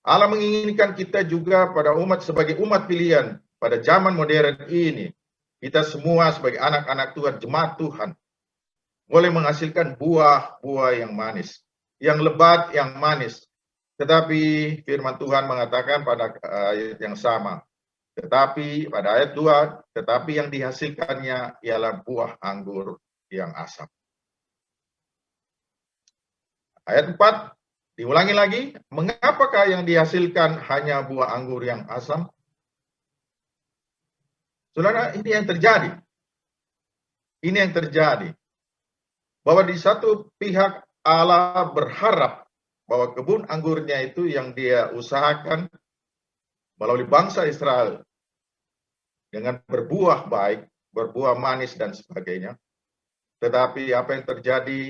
Allah menginginkan kita juga pada umat sebagai umat pilihan pada zaman modern ini. Kita semua sebagai anak-anak Tuhan, jemaat Tuhan, boleh menghasilkan buah-buah yang manis, yang lebat, yang manis. Tetapi firman Tuhan mengatakan pada ayat yang sama, tetapi pada ayat 2, tetapi yang dihasilkannya ialah buah anggur yang asam. Ayat 4, diulangi lagi, mengapakah yang dihasilkan hanya buah anggur yang asam? Saudara, ini yang terjadi. Ini yang terjadi. Bahwa di satu pihak Allah berharap bahwa kebun anggurnya itu yang dia usahakan melalui bangsa Israel dengan berbuah baik, berbuah manis dan sebagainya. Tetapi apa yang terjadi?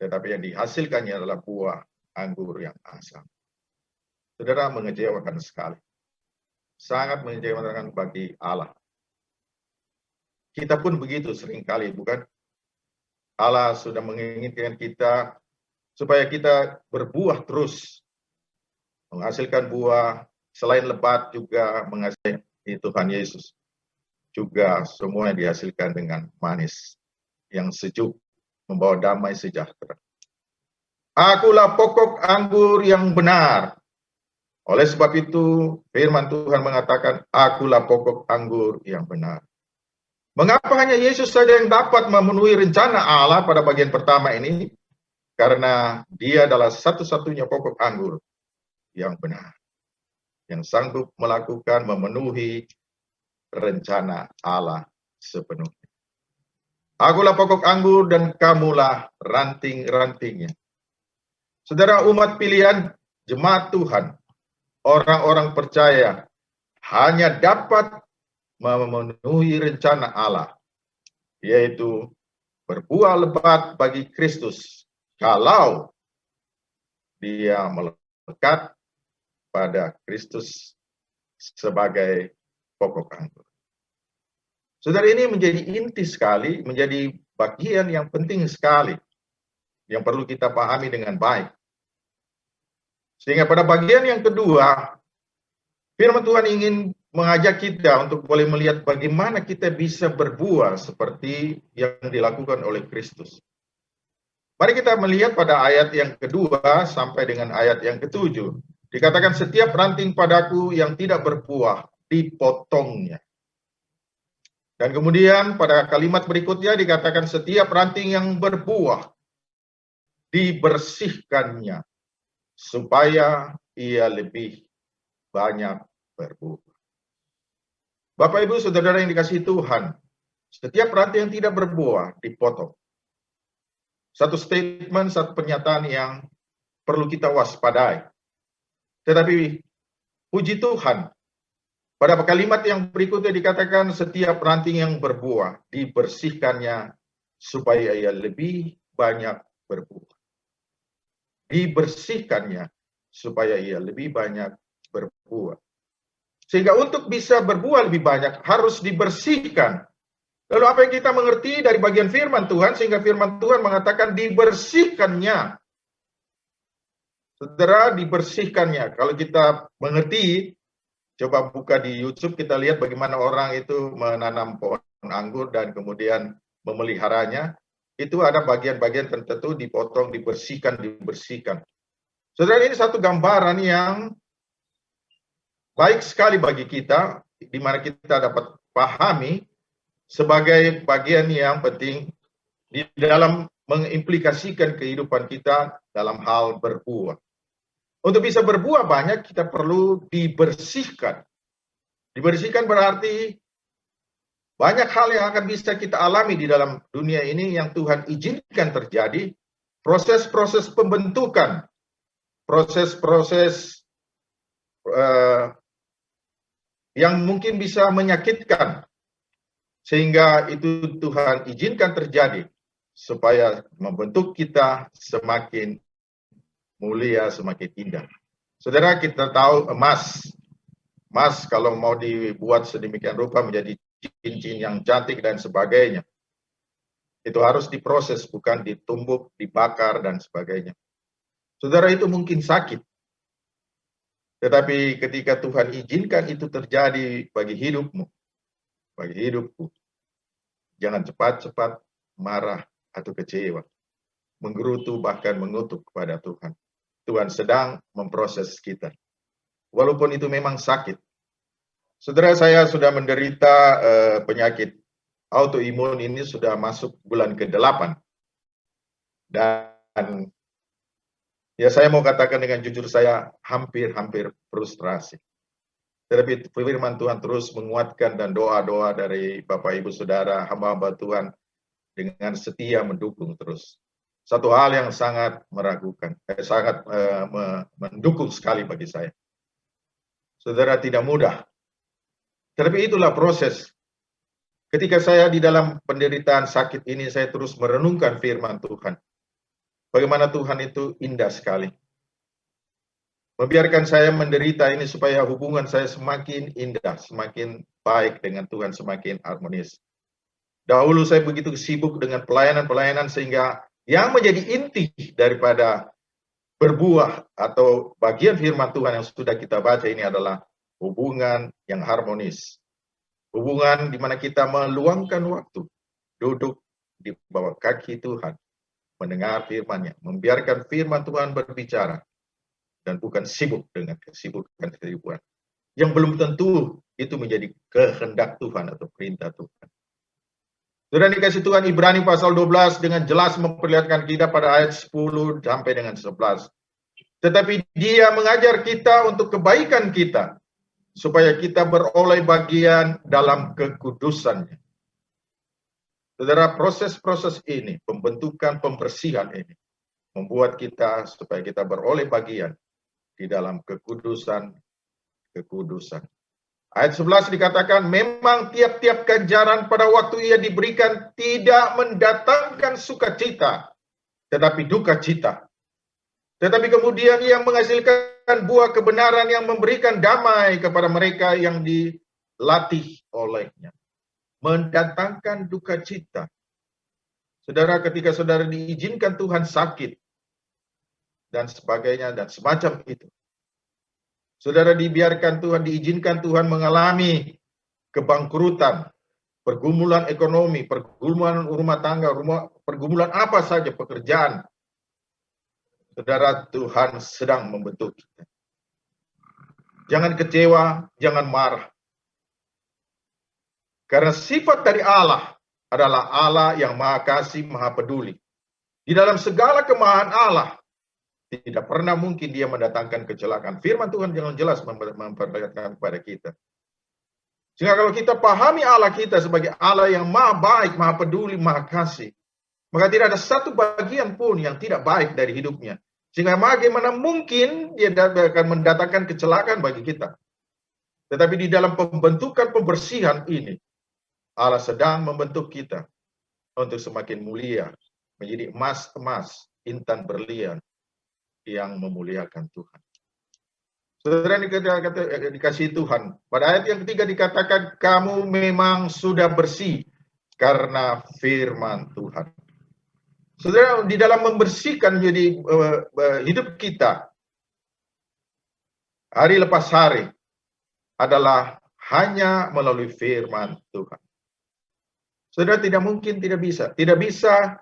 Tetapi yang dihasilkannya adalah buah anggur yang asam. Saudara, mengecewakan sekali. Sangat mengecewakan bagi Allah. Kita pun begitu seringkali, bukan? Allah sudah menginginkan kita supaya kita berbuah terus. Menghasilkan buah, selain lebat juga menghasilkan Tuhan Yesus. Juga semua yang dihasilkan dengan manis, yang sejuk, membawa damai sejahtera. Akulah pokok anggur yang benar. Oleh sebab itu, firman Tuhan mengatakan, akulah pokok anggur yang benar. Mengapa hanya Yesus saja yang dapat memenuhi rencana Allah pada bagian pertama ini? Karena dia adalah satu-satunya pokok anggur yang benar, yang sanggup melakukan, memenuhi rencana Allah sepenuhnya. Akulah pokok anggur dan kamulah ranting-rantingnya. Saudara, umat pilihan, jemaat Tuhan, orang-orang percaya hanya dapat memenuhi rencana Allah, yaitu berbuah lebat bagi Kristus kalau dia melekat pada Kristus sebagai pokok anggur. Saudara, ini menjadi inti sekali, menjadi bagian yang penting sekali yang perlu kita pahami dengan baik. Sehingga pada bagian yang kedua, firman Tuhan ingin mengajak kita untuk boleh melihat bagaimana kita bisa berbuah seperti yang dilakukan oleh Kristus. Mari kita melihat pada ayat yang kedua sampai dengan ayat yang ketujuh. Dikatakan setiap ranting padaku yang tidak berbuah dipotongnya. Dan kemudian pada kalimat berikutnya dikatakan setiap ranting yang berbuah dibersihkannya supaya ia lebih banyak berbuah. Bapak, Ibu, Saudara yang dikasihi Tuhan, setiap ranting yang tidak berbuah dipotong. Satu statement, satu pernyataan yang perlu kita waspadai. Tetapi puji Tuhan, pada kalimat yang berikutnya dikatakan setiap ranting yang berbuah dibersihkannya supaya ia lebih banyak berbuah. Dibersihkannya supaya ia lebih banyak berbuah. Sehingga untuk bisa berbuah lebih banyak harus dibersihkan. Lalu apa yang kita mengerti dari bagian firman Tuhan sehingga firman Tuhan mengatakan dibersihkannya. Saudara, dibersihkannya. Kalau kita mengerti, coba buka di YouTube, kita lihat bagaimana orang itu menanam pohon anggur dan kemudian memeliharanya. Itu ada bagian-bagian tertentu dipotong, dibersihkan. Saudara, ini satu gambaran yang baik sekali bagi kita, di mana kita dapat pahami sebagai bagian yang penting di dalam mengimplikasikan kehidupan kita dalam hal berbuah. Untuk bisa berbuah banyak, kita perlu dibersihkan. Dibersihkan berarti banyak hal yang akan bisa kita alami di dalam dunia ini yang Tuhan izinkan terjadi. Proses-proses pembentukan, proses-proses yang mungkin bisa menyakitkan, sehingga itu Tuhan izinkan terjadi supaya membentuk kita semakin mulia, semakin indah. Saudara, kita tahu emas kalau mau dibuat sedemikian rupa menjadi cincin yang cantik dan sebagainya, itu harus diproses, bukan ditumbuk, dibakar dan sebagainya. Saudara, itu mungkin sakit. Tetapi ketika Tuhan izinkan itu terjadi bagi hidupmu, bagi hidupku, jangan cepat-cepat marah atau kecewa, menggerutu bahkan mengutuk kepada Tuhan. Tuhan sedang memproses kita. Walaupun itu memang sakit. Saudara, saya sudah menderita penyakit autoimun ini sudah masuk bulan ke-8. Dan ya saya mau katakan dengan jujur, saya hampir frustrasi. Tetapi firman Tuhan terus menguatkan dan doa-doa dari Bapak Ibu Saudara, hamba-hamba Tuhan dengan setia mendukung terus. Satu hal yang sangat meragukan, sangat mendukung sekali bagi saya. Saudara, tidak mudah. Tetapi itulah proses. Ketika saya di dalam penderitaan sakit ini, saya terus merenungkan firman Tuhan. Bagaimana Tuhan itu indah sekali. Membiarkan saya menderita ini supaya hubungan saya semakin indah, semakin baik dengan Tuhan, semakin harmonis. Dahulu saya begitu sibuk dengan pelayanan-pelayanan sehingga yang menjadi inti daripada berbuah atau bagian firman Tuhan yang sudah kita baca ini adalah hubungan yang harmonis. Hubungan di mana kita meluangkan waktu, duduk di bawah kaki Tuhan, mendengar firman-Nya, membiarkan firman Tuhan berbicara, dan bukan sibuk dengan kesibukan yang belum tentu itu menjadi kehendak Tuhan atau perintah Tuhan. Sudah dikasih Tuhan, Ibrani pasal 12 dengan jelas memperlihatkan kita pada ayat 10 sampai dengan 11. Tetapi Dia mengajar kita untuk kebaikan kita, supaya kita beroleh bagian dalam kekudusan-Nya. Saudara, proses-proses ini, pembentukan, pembersihan ini, membuat kita supaya kita beroleh bagian di dalam kekudusan. Ayat 11 dikatakan, memang tiap-tiap ganjaran pada waktu ia diberikan tidak mendatangkan sukacita, tetapi duka cita. Tetapi kemudian ia menghasilkan buah kebenaran yang memberikan damai kepada mereka yang dilatih olehnya. Mendatangkan duka cita. Saudara, ketika saudara diizinkan Tuhan sakit, dan sebagainya, dan semacam itu. Saudara dibiarkan Tuhan, diizinkan Tuhan mengalami kebangkrutan, pergumulan ekonomi, pergumulan rumah tangga, pergumulan apa saja, pekerjaan. Saudara, Tuhan sedang membentuk kita. Jangan kecewa, jangan marah. Karena sifat dari Allah adalah Allah yang Maha Kasih, Maha Peduli. Di dalam segala kemahan Allah, tidak pernah mungkin Dia mendatangkan kecelakaan. Firman Tuhan jangan jelas memperlihatkan kepada kita. Sehingga kalau kita pahami Allah kita sebagai Allah yang Maha Baik, Maha Peduli, Maha Kasih, maka tidak ada satu bagian pun yang tidak baik dari hidupnya. Sehingga bagaimana mungkin Dia akan mendatangkan kecelakaan bagi kita. Tetapi di dalam pembentukan pembersihan ini, Allah sedang membentuk kita untuk semakin mulia, menjadi emas-emas, intan berlian yang memuliakan Tuhan. Saudara dikasih Tuhan. Pada ayat yang ketiga dikatakan, kamu memang sudah bersih karena firman Tuhan. Saudara, di dalam membersihkan jadi hidup kita, hari lepas hari, adalah hanya melalui firman Tuhan. Saudara, tidak mungkin, tidak bisa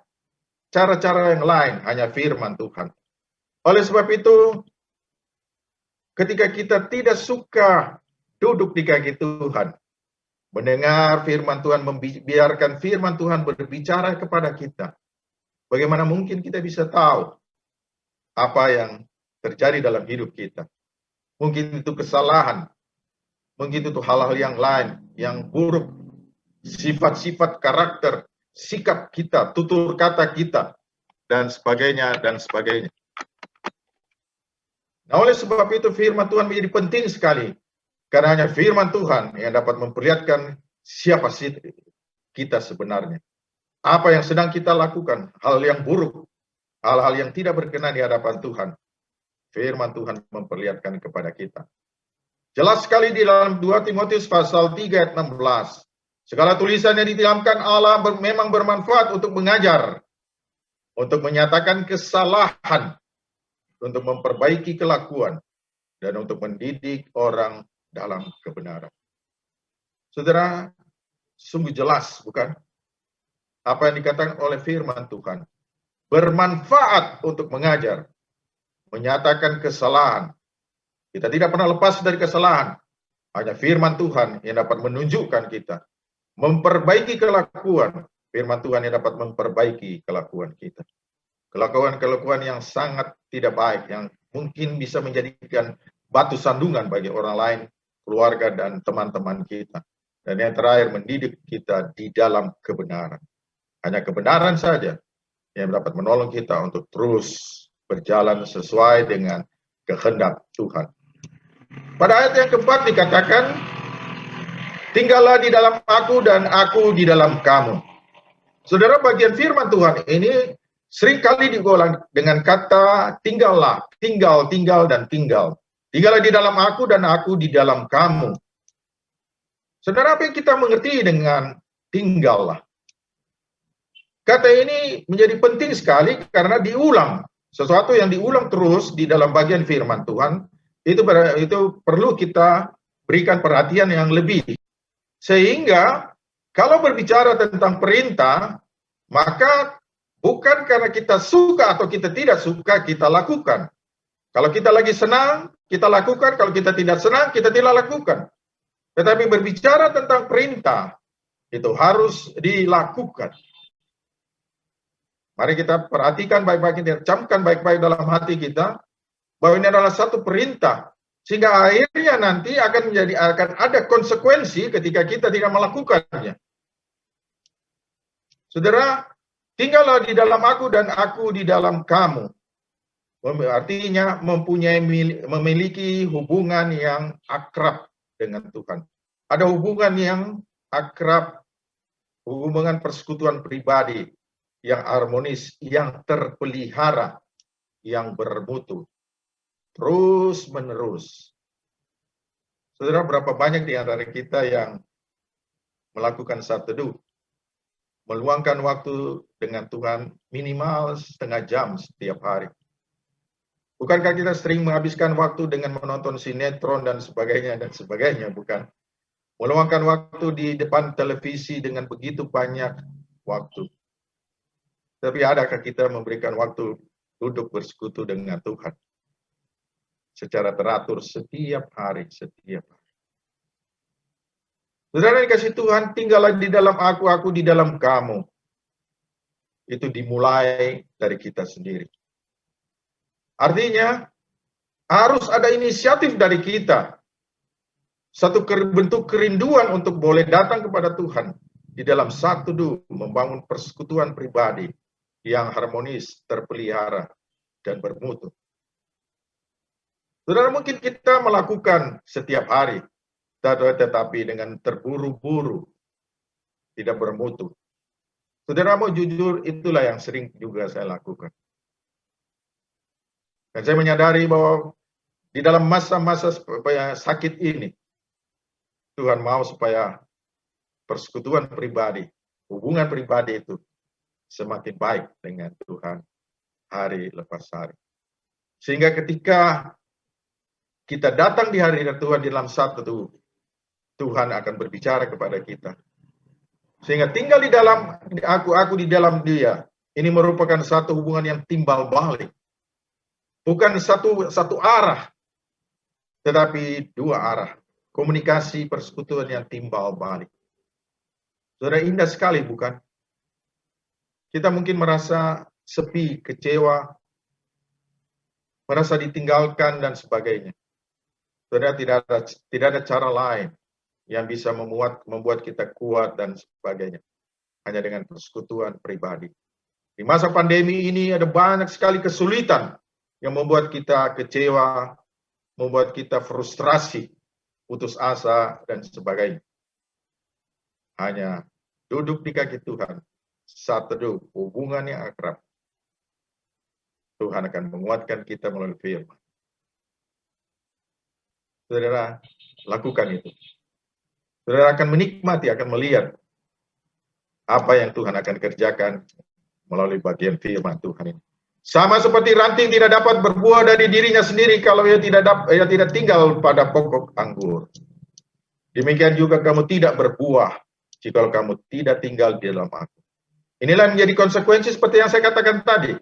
cara-cara yang lain, hanya firman Tuhan. Oleh sebab itu, ketika kita tidak suka duduk di kaki Tuhan, mendengar firman Tuhan, membiarkan firman Tuhan berbicara kepada kita, bagaimana mungkin kita bisa tahu apa yang terjadi dalam hidup kita? Mungkin itu kesalahan, mungkin itu hal-hal yang lain, yang buruk, sifat-sifat karakter, sikap kita, tutur kata kita, dan sebagainya, dan sebagainya. Nah, oleh sebab itu firman Tuhan menjadi penting sekali. Karena hanya firman Tuhan yang dapat memperlihatkan siapa sih kita sebenarnya. Apa yang sedang kita lakukan, hal yang buruk, hal-hal yang tidak berkenan di hadapan Tuhan. Firman Tuhan memperlihatkan kepada kita. Jelas sekali di dalam 2 Timotius pasal 3 ayat 16. Segala tulisan yang didiamkan Allah memang bermanfaat untuk mengajar, untuk menyatakan kesalahan, untuk memperbaiki kelakuan, dan untuk mendidik orang dalam kebenaran. Saudara, sungguh jelas, bukan? Apa yang dikatakan oleh firman Tuhan. Bermanfaat untuk mengajar, menyatakan kesalahan. Kita tidak pernah lepas dari kesalahan. Hanya firman Tuhan yang dapat menunjukkan kita. Memperbaiki kelakuan. Firman Tuhan yang dapat memperbaiki kelakuan kita. Kelakuan-kelakuan yang sangat tidak baik, yang mungkin bisa menjadikan batu sandungan bagi orang lain, keluarga, dan teman-teman kita. Dan yang terakhir, mendidik kita di dalam kebenaran. Hanya kebenaran saja yang dapat menolong kita untuk terus berjalan sesuai dengan kehendak Tuhan. Pada ayat yang keempat dikatakan, tinggallah di dalam aku dan aku di dalam kamu. Saudara, bagian firman Tuhan ini seringkali diulang dengan kata tinggallah, tinggal, tinggal, dan tinggal. Tinggallah di dalam aku dan aku di dalam kamu. Saudara, apa yang kita mengerti dengan tinggallah? Kata ini menjadi penting sekali karena diulang. Sesuatu yang diulang terus di dalam bagian firman Tuhan, itu perlu kita berikan perhatian yang lebih. Sehingga kalau berbicara tentang perintah, maka bukan karena kita suka atau kita tidak suka, kita lakukan. Kalau kita lagi senang, kita lakukan. Kalau kita tidak senang, kita tidak lakukan. Tetapi berbicara tentang perintah, itu harus dilakukan. Mari kita perhatikan baik-baik, kita camkan baik-baik dalam hati kita, bahwa ini adalah satu perintah. Sehingga akhirnya nanti akan ada konsekuensi ketika kita tidak melakukannya. Saudara, tinggallah di dalam aku dan aku di dalam kamu. Artinya memiliki hubungan yang akrab dengan Tuhan. Ada hubungan yang akrab, hubungan persekutuan pribadi yang harmonis, yang terpelihara, yang bermutu, terus menerus. Saudara, berapa banyak di antara kita yang melakukan saat teduh, meluangkan waktu dengan Tuhan minimal setengah jam setiap hari. Bukankah kita sering menghabiskan waktu dengan menonton sinetron dan sebagainya, bukan? Meluangkan waktu di depan televisi dengan begitu banyak waktu. Tapi adakah kita memberikan waktu duduk bersekutu dengan Tuhan secara teratur setiap hari? Saudara dikasih Tuhan, tinggallah di dalam aku di dalam kamu. Itu dimulai dari kita sendiri. Artinya, harus ada inisiatif dari kita. Satu bentuk kerinduan untuk boleh datang kepada Tuhan di dalam satu membangun persekutuan pribadi yang harmonis, terpelihara, dan bermutu. Saudara, mungkin kita melakukan setiap hari, tetapi dengan terburu-buru, tidak bermutu. Saudara mau jujur, itulah yang sering juga saya lakukan. Dan saya menyadari bahwa di dalam masa-masa sakit ini, Tuhan mau supaya persekutuan pribadi, hubungan pribadi itu semakin baik dengan Tuhan hari lepas hari. Sehingga ketika kita datang di hari Tuhan di dalam satu, Tuhan akan berbicara kepada kita. Sehingga tinggal di dalam aku di dalam dia. Ini merupakan satu hubungan yang timbal balik. Bukan satu arah, tetapi dua arah. Komunikasi persekutuan yang timbal balik. Saudara, indah sekali bukan? Kita mungkin merasa sepi, kecewa, merasa ditinggalkan, dan sebagainya. Saudara, tidak ada cara lain yang bisa membuat kita kuat dan sebagainya. Hanya dengan persekutuan pribadi. Di masa pandemi ini ada banyak sekali kesulitan yang membuat kita kecewa, membuat kita frustrasi, putus asa, dan sebagainya. Hanya duduk di kaki Tuhan, saat teduh, hubungan yang akrab, Tuhan akan menguatkan kita melalui firman. Saudara, lakukan itu. Saudara akan menikmati, akan melihat apa yang Tuhan akan kerjakan melalui bagian firman Tuhan ini. Sama seperti ranting tidak dapat berbuah dari dirinya sendiri kalau ia tidak tinggal pada pokok anggur. Demikian juga kamu tidak berbuah jika kamu tidak tinggal di dalam aku. Inilah yang menjadi konsekuensi seperti yang saya katakan tadi.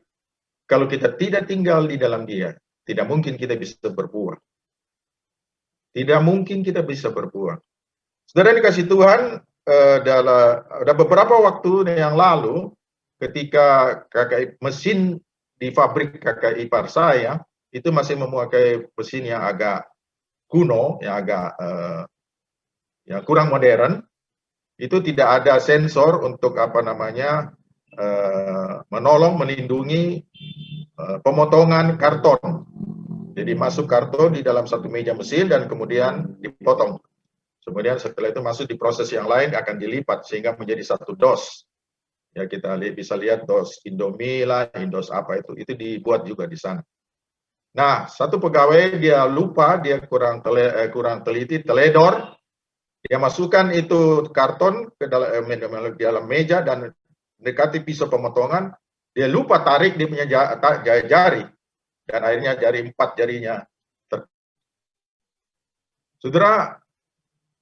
Kalau kita tidak tinggal di dalam Dia, tidak mungkin kita bisa berbuah. Tidak mungkin kita bisa berbuah. Saudara dikasih Tuhan, ada beberapa waktu yang lalu, ketika kakak mesin di pabrik kakak ipar saya, itu masih memakai mesin yang agak kuno, yang agak yang kurang modern. Itu tidak ada sensor untuk menolong, melindungi pemotongan karton. Jadi masuk karton di dalam satu meja mesin dan kemudian dipotong. Kemudian setelah itu masuk di proses yang lain akan dilipat sehingga menjadi satu dos. Ya kita bisa lihat dos Indomie lah, dos apa itu dibuat juga di sana. Nah, satu pegawai dia lupa, dia kurang teliti, teledor. Dia masukkan itu karton ke dalam meja dan mendekati pisau pemotongan, dia lupa tarik dia punya jari. Dan akhirnya 4 jarinya. Saudara,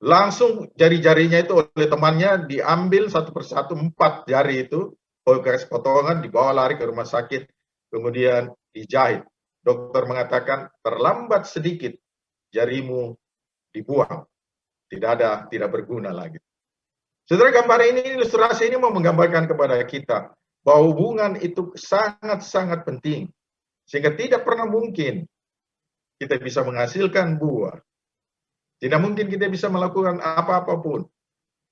langsung jari-jarinya itu oleh temannya diambil satu persatu, 4 jari itu, bekas potongan, dibawa lari ke rumah sakit, kemudian dijahit. Dokter mengatakan terlambat sedikit, jarimu dibuang, tidak berguna lagi. Saudara, gambar ini, ilustrasi ini mau menggambarkan kepada kita bahwa hubungan itu sangat-sangat penting. Sehingga tidak pernah mungkin kita bisa menghasilkan buah. Tidak mungkin kita bisa melakukan apa-apapun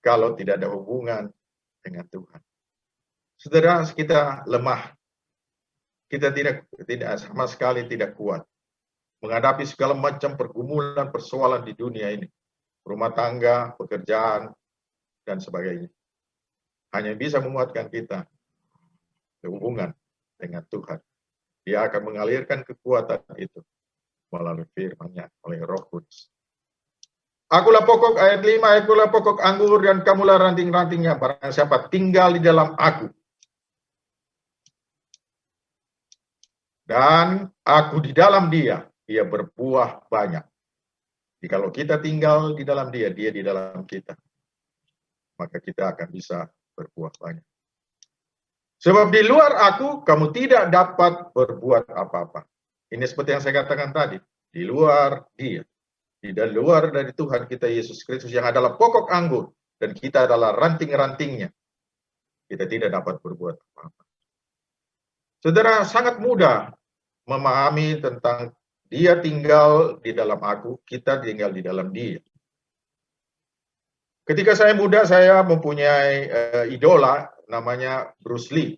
kalau tidak ada hubungan dengan Tuhan. Saudara, kita lemah. Kita tidak sama sekali tidak kuat menghadapi segala macam pergumulan, persoalan di dunia ini. Rumah tangga, pekerjaan, dan sebagainya. Hanya bisa menguatkan kita hubungan dengan Tuhan. Dia akan mengalirkan kekuatan itu melalui firman-Nya, oleh Roh Kudus. Akulah pokok, ayat 5, akulah pokok anggur dan kamulah ranting-rantingnya. Barang siapa tinggal di dalam aku, dan aku di dalam dia, ia berbuah banyak. Jadi kalau kita tinggal di dalam dia, dia di dalam kita, maka kita akan bisa berbuah banyak. Sebab di luar aku, kamu tidak dapat berbuat apa-apa. Ini seperti yang saya katakan tadi. Di luar dia. Di luar dari Tuhan kita Yesus Kristus yang adalah pokok anggur. Dan kita adalah ranting-rantingnya. Kita tidak dapat berbuat apa-apa. Saudara, sangat mudah memahami tentang dia tinggal di dalam aku, kita tinggal di dalam dia. Ketika saya muda, saya mempunyai idola namanya Bruce Lee.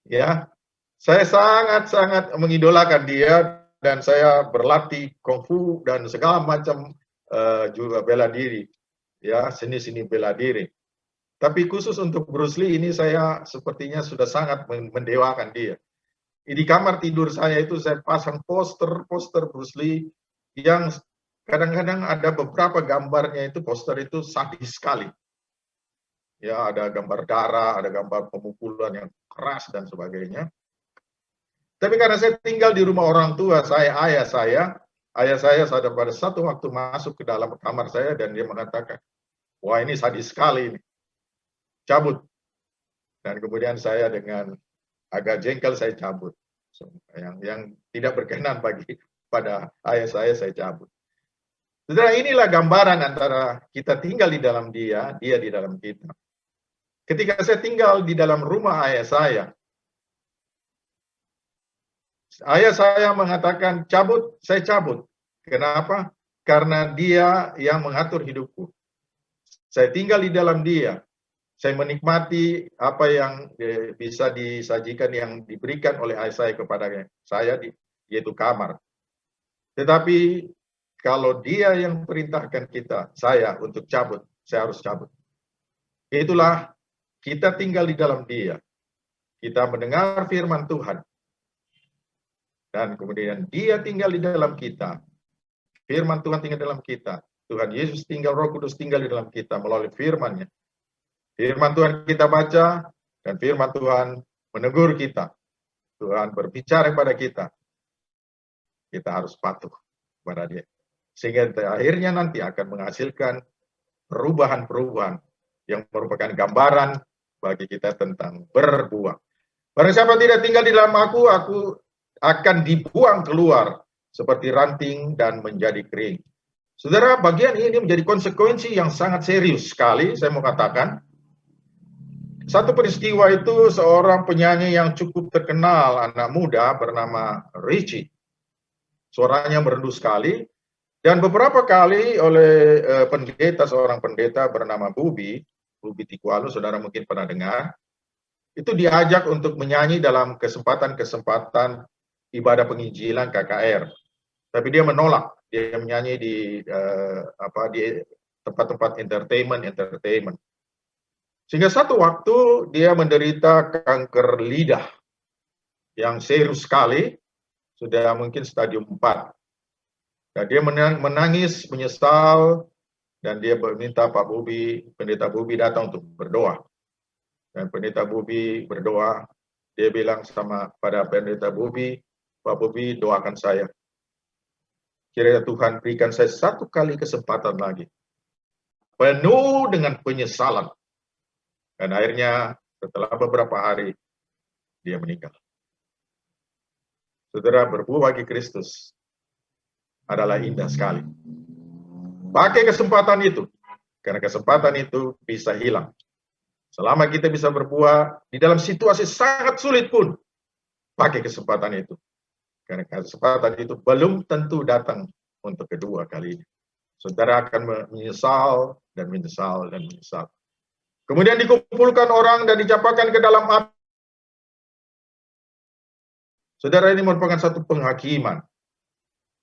Ya, saya sangat-sangat mengidolakan dia dan saya berlatih kungfu dan segala macam juga bela diri, ya seni-seni bela diri. Tapi khusus untuk Bruce Lee ini saya sepertinya sudah sangat mendewakan dia. Di kamar tidur saya itu saya pasang poster Bruce Lee yang kadang-kadang ada beberapa gambarnya itu poster itu sadis sekali. Ya, ada gambar darah, ada gambar pemukulan yang keras dan sebagainya. Tapi karena saya tinggal di rumah orang tua saya, ayah saya pada satu waktu masuk ke dalam kamar saya dan dia mengatakan, wah ini sadis sekali ini, cabut. Dan kemudian saya dengan agak jengkel saya cabut. Yang tidak berkenan pada ayah saya cabut. Saudara, inilah gambaran antara kita tinggal di dalam dia di dalam kita. Ketika saya tinggal di dalam rumah ayah saya mengatakan cabut, saya cabut. Kenapa? Karena dia yang mengatur hidupku. Saya tinggal di dalam dia. Saya menikmati apa yang bisa disajikan, yang diberikan oleh ayah saya kepada saya, yaitu kamar. Tetapi kalau dia yang perintahkan saya untuk cabut, saya harus cabut. Itulah kita tinggal di dalam dia. Kita mendengar firman Tuhan. Dan kemudian dia tinggal di dalam kita. Firman Tuhan tinggal di dalam kita. Tuhan Yesus tinggal, Roh Kudus tinggal di dalam kita melalui firman-Nya. Firman Tuhan kita baca, dan firman Tuhan menegur kita. Tuhan berbicara kepada kita, kita harus patuh kepada Dia. Sehingga akhirnya nanti akan menghasilkan perubahan-perubahan yang merupakan gambaran bagi kita tentang berbuah. Barang siapa tidak tinggal di dalam aku akan dibuang keluar seperti ranting dan menjadi kering. Saudara, bagian ini menjadi konsekuensi yang sangat serius sekali, saya mau katakan. Satu peristiwa itu seorang penyanyi yang cukup terkenal, anak muda bernama Richie. Suaranya merdu sekali, dan beberapa kali oleh seorang pendeta bernama Bubi Tikualu, saudara mungkin pernah dengar, itu diajak untuk menyanyi dalam kesempatan-kesempatan ibadah penginjilan KKR. Tapi dia menolak. Dia menyanyi di tempat-tempat entertainment. Sehingga satu waktu dia menderita kanker lidah yang serius sekali, sudah mungkin stadium 4. Dan dia menangis, menyesal, dan dia meminta pendeta Bubi datang untuk berdoa. Dan pendeta Bubi berdoa, dia bilang pada pendeta Bubi, Pak Bubi, doakan saya. Kiranya Tuhan berikan saya satu kali kesempatan lagi. Penuh dengan penyesalan. Dan akhirnya setelah beberapa hari, dia meninggal. Saudara, berbuah bagi Kristus adalah indah sekali. Pakai kesempatan itu. Karena kesempatan itu bisa hilang. Selama kita bisa berbuah di dalam situasi sangat sulit pun, pakai kesempatan itu. Karena kesempatan itu belum tentu datang untuk kedua kalinya. Saudara akan menyesal dan menyesal dan menyesal. Kemudian dikumpulkan orang dan dicampakkan ke dalam api. Saudara, ini merupakan satu penghakiman.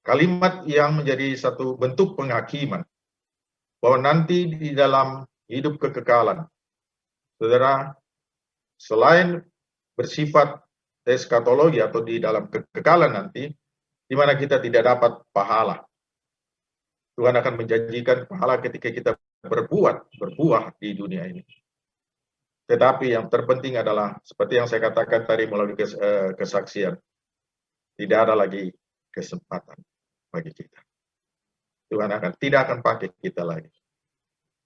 Kalimat yang menjadi satu bentuk penghakiman. Bahwa nanti di dalam hidup kekekalan, saudara, selain bersifat eskatologi atau di dalam kekekalan nanti, di mana kita tidak dapat pahala. Tuhan akan menjanjikan pahala ketika kita berbuah di dunia ini. Tetapi yang terpenting adalah, seperti yang saya katakan tadi melalui kesaksian, tidak ada lagi kesempatan bagi kita. Tuhan tidak akan pakai kita lagi.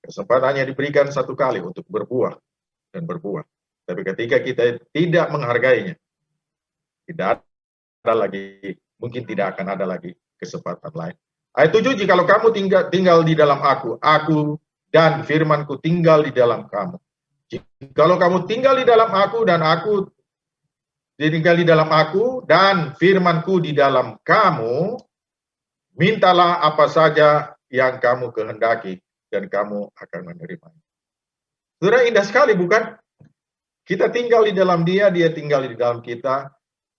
Kesempatannya diberikan satu kali untuk berbuah dan berbuah. Tapi ketika kita tidak menghargainya, tidak ada lagi, mungkin tidak akan ada lagi kesempatan lain. Ayat 7, jikalau kamu tinggal di dalam aku dan firmanku tinggal di dalam kamu. Jikalau kamu tinggal di dalam aku dan aku tinggal di dalam aku dan firmanku di dalam kamu, mintalah apa saja yang kamu kehendaki dan kamu akan menerimanya. Saudara, indah sekali bukan? Kita tinggal di dalam dia tinggal di dalam kita.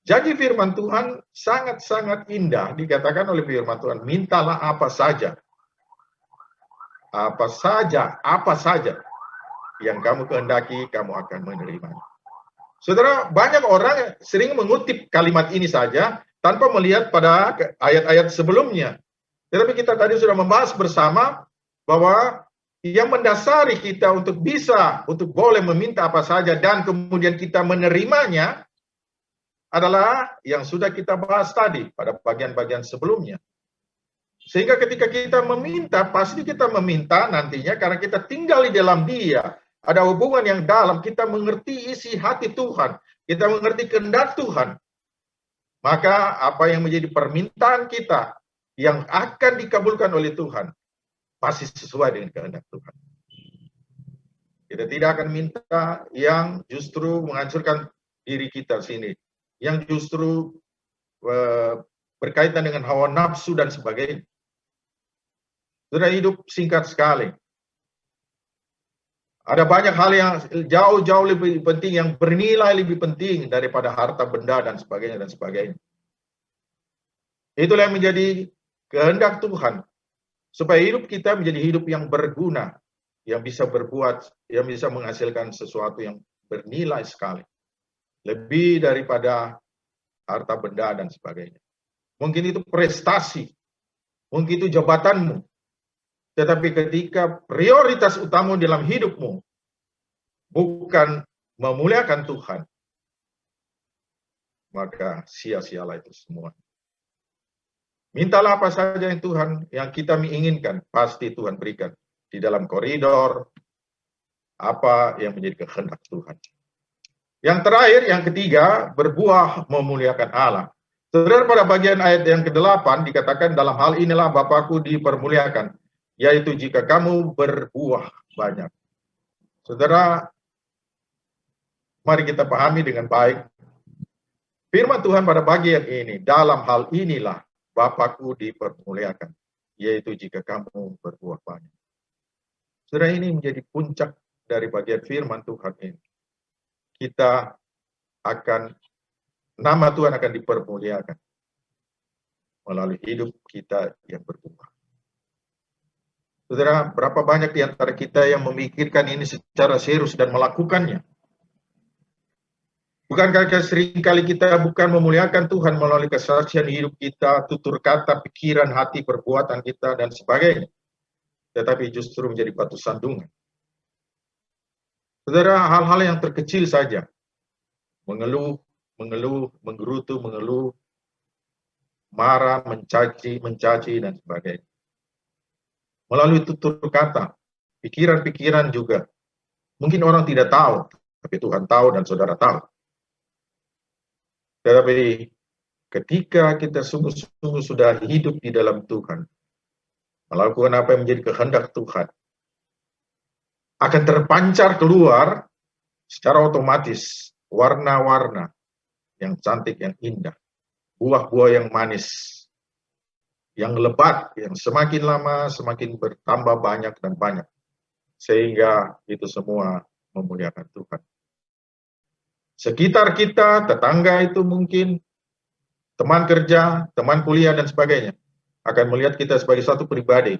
Janji firman Tuhan sangat-sangat indah, dikatakan oleh firman Tuhan, mintalah apa saja. Apa saja yang kamu kehendaki, kamu akan menerimanya. Saudara, banyak orang sering mengutip kalimat ini saja, tanpa melihat pada ayat-ayat sebelumnya. Tetapi kita tadi sudah membahas bersama, bahwa yang mendasari kita untuk boleh meminta apa saja, dan kemudian kita menerimanya, adalah yang sudah kita bahas tadi pada bagian-bagian sebelumnya. Sehingga ketika kita meminta, pasti kita meminta nantinya karena kita tinggal di dalam dia. Ada hubungan yang dalam, kita mengerti isi hati Tuhan. Kita mengerti kehendak Tuhan. Maka apa yang menjadi permintaan kita yang akan dikabulkan oleh Tuhan, pasti sesuai dengan kehendak Tuhan. Kita tidak akan minta yang justru menghancurkan diri kita sini, yang justru berkaitan dengan hawa nafsu dan sebagainya. Sudah hidup singkat sekali. Ada banyak hal yang jauh-jauh lebih penting, yang bernilai lebih penting daripada harta benda dan sebagainya dan sebagainya. Itulah yang menjadi kehendak Tuhan, supaya hidup kita menjadi hidup yang berguna, yang bisa berbuat, yang bisa menghasilkan sesuatu yang bernilai sekali. Lebih daripada harta benda dan sebagainya. Mungkin itu prestasi, mungkin itu jabatanmu. Tetapi ketika prioritas utama dalam hidupmu bukan memuliakan Tuhan, maka sia-sialah itu semua. Mintalah apa saja yang kita inginkan, pasti Tuhan berikan di dalam koridor apa yang menjadi kehendak Tuhan. Yang terakhir, yang ketiga, berbuah memuliakan Allah. Saudara, pada bagian ayat yang ke-8 dikatakan, dalam hal inilah Bapakku dipermuliakan, yaitu jika kamu berbuah banyak. Saudara, mari kita pahami dengan baik. Firman Tuhan pada bagian ini, dalam hal inilah Bapakku dipermuliakan, yaitu jika kamu berbuah banyak. Saudara, ini menjadi puncak dari bagian firman Tuhan ini. Kita akan, nama Tuhan akan dipermuliakan melalui hidup kita yang berbuah. Saudara, berapa banyak di antara kita yang memikirkan ini secara serius dan melakukannya? Bukankah seringkali kita bukan memuliakan Tuhan melalui kesaksian hidup kita, tutur kata, pikiran, hati, perbuatan kita, dan sebagainya, tetapi justru menjadi batu sandungan. Saudara, hal-hal yang terkecil saja, mengeluh, menggerutu, marah, mencaci, dan sebagainya. Melalui tutur kata, pikiran-pikiran juga. Mungkin orang tidak tahu, tapi Tuhan tahu dan saudara tahu. Tetapi ketika kita sungguh-sungguh sudah hidup di dalam Tuhan, melakukan apa yang menjadi kehendak Tuhan, akan terpancar keluar secara otomatis warna-warna yang cantik, yang indah, buah-buah yang manis, yang lebat, yang semakin lama semakin bertambah banyak dan banyak, sehingga itu semua memuliakan Tuhan. Sekitar kita, tetangga itu mungkin, teman kerja, teman kuliah, dan sebagainya, akan melihat kita sebagai satu pribadi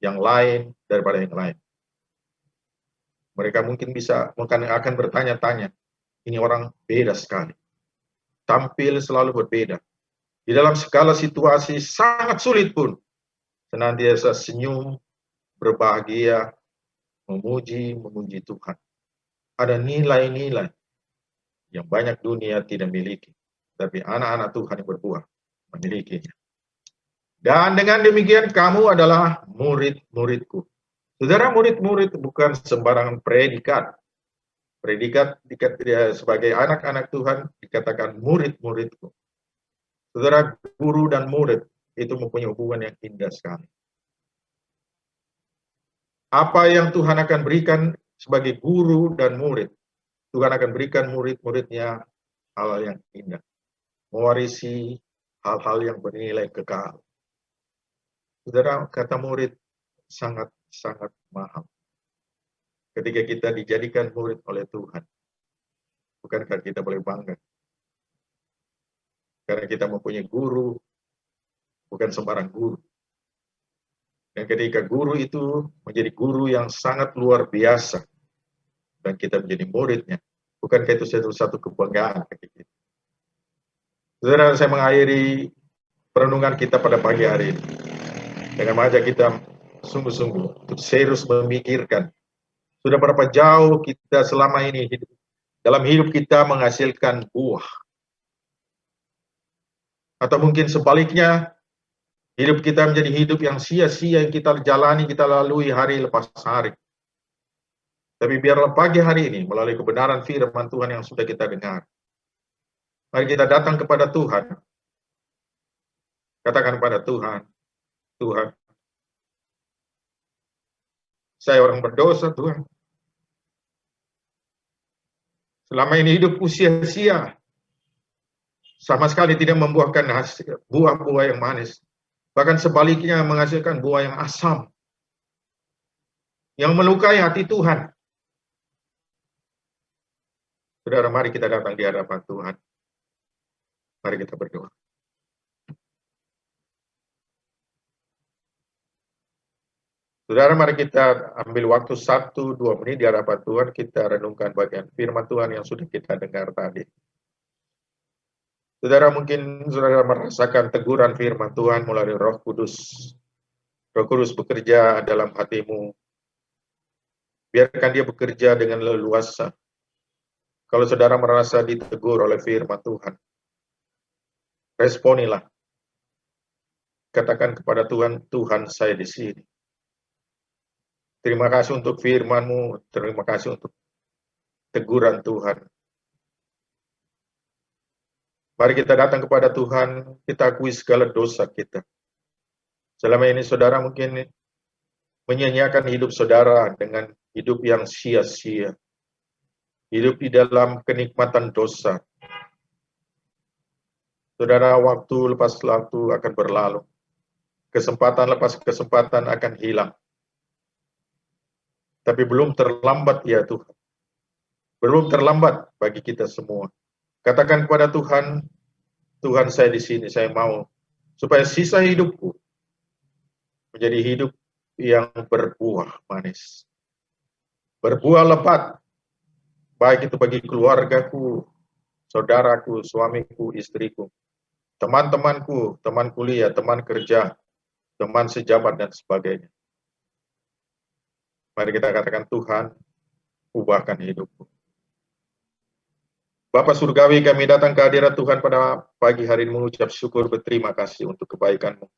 yang lain daripada yang lain. Mereka mungkin akan bertanya-tanya, ini orang beda sekali. Tampil selalu berbeda. Di dalam segala situasi sangat sulit pun, senantiasa senyum, berbahagia, memuji Tuhan. Ada nilai-nilai yang banyak dunia tidak miliki, tapi anak-anak Tuhan yang berbuah memilikinya. Dan dengan demikian kamu adalah murid-muridku. Saudara, murid-murid bukan sembarangan predikat. Predikat sebagai anak-anak Tuhan dikatakan murid-muridku. Saudara, guru dan murid itu mempunyai hubungan yang indah sekali. Apa yang Tuhan akan berikan sebagai guru dan murid, Tuhan akan berikan murid-muridnya hal yang indah. Mewarisi hal-hal yang bernilai kekal. Saudara, kata murid sangat mahal. Ketika kita dijadikan murid oleh Tuhan, bukankah kita boleh bangga? Karena kita mempunyai guru, bukan sembarang guru. Dan ketika guru itu menjadi guru yang sangat luar biasa, dan kita menjadi muridnya, bukankah itu satu kebanggaan bagi kita? Saudara, saya mengakhiri perenungan kita pada pagi hari ini dengan mengajak kita sungguh-sungguh untuk serius memikirkan sudah berapa jauh kita selama ini dalam hidup kita menghasilkan buah, atau mungkin sebaliknya hidup kita menjadi hidup yang sia-sia yang kita jalani, kita lalui hari lepas hari. Tapi biarlah pagi hari ini melalui kebenaran firman Tuhan yang sudah kita dengar, mari kita datang kepada Tuhan, katakan pada Tuhan, Tuhan, saya orang berdosa, Tuhan. Selama ini hidupku sia-sia. Sama sekali tidak membuahkan buah-buah yang manis. Bahkan sebaliknya menghasilkan buah yang asam. Yang melukai hati Tuhan. Saudara, mari kita datang di hadapan Tuhan. Mari kita berdoa. Saudara, mari kita ambil waktu 1-2 menit di hadapan Tuhan, kita renungkan bagian firman Tuhan yang sudah kita dengar tadi. Saudara, mungkin saudara merasakan teguran firman Tuhan melalui Roh Kudus. Roh Kudus bekerja dalam hatimu. Biarkan dia bekerja dengan leluasa. Kalau saudara merasa ditegur oleh firman Tuhan, Responilah. Katakan kepada Tuhan, Tuhan saya di sini. Terima kasih untuk firman-Mu, terima kasih untuk teguran Tuhan. Mari kita datang kepada Tuhan, kita akui segala dosa kita. Selama ini saudara mungkin menyanyiakan hidup saudara dengan hidup yang sia-sia. Hidup di dalam kenikmatan dosa. Saudara, waktu lepas waktu akan berlalu. Kesempatan lepas kesempatan akan hilang. Tapi belum terlambat ya Tuhan. Belum terlambat bagi kita semua. Katakan kepada Tuhan, Tuhan saya di sini, saya mau supaya sisa hidupku menjadi hidup yang berbuah manis. Berbuah lebat, baik itu bagi keluargaku, saudaraku, suamiku, istriku, teman-temanku, teman kuliah, teman kerja, teman sejabat, dan sebagainya. Mari kita katakan, Tuhan, ubahkan hidupku. Bapa Surgawi, kami datang ke hadirat Tuhan pada pagi hari ini mengucap syukur, berterima kasih untuk kebaikan-Mu.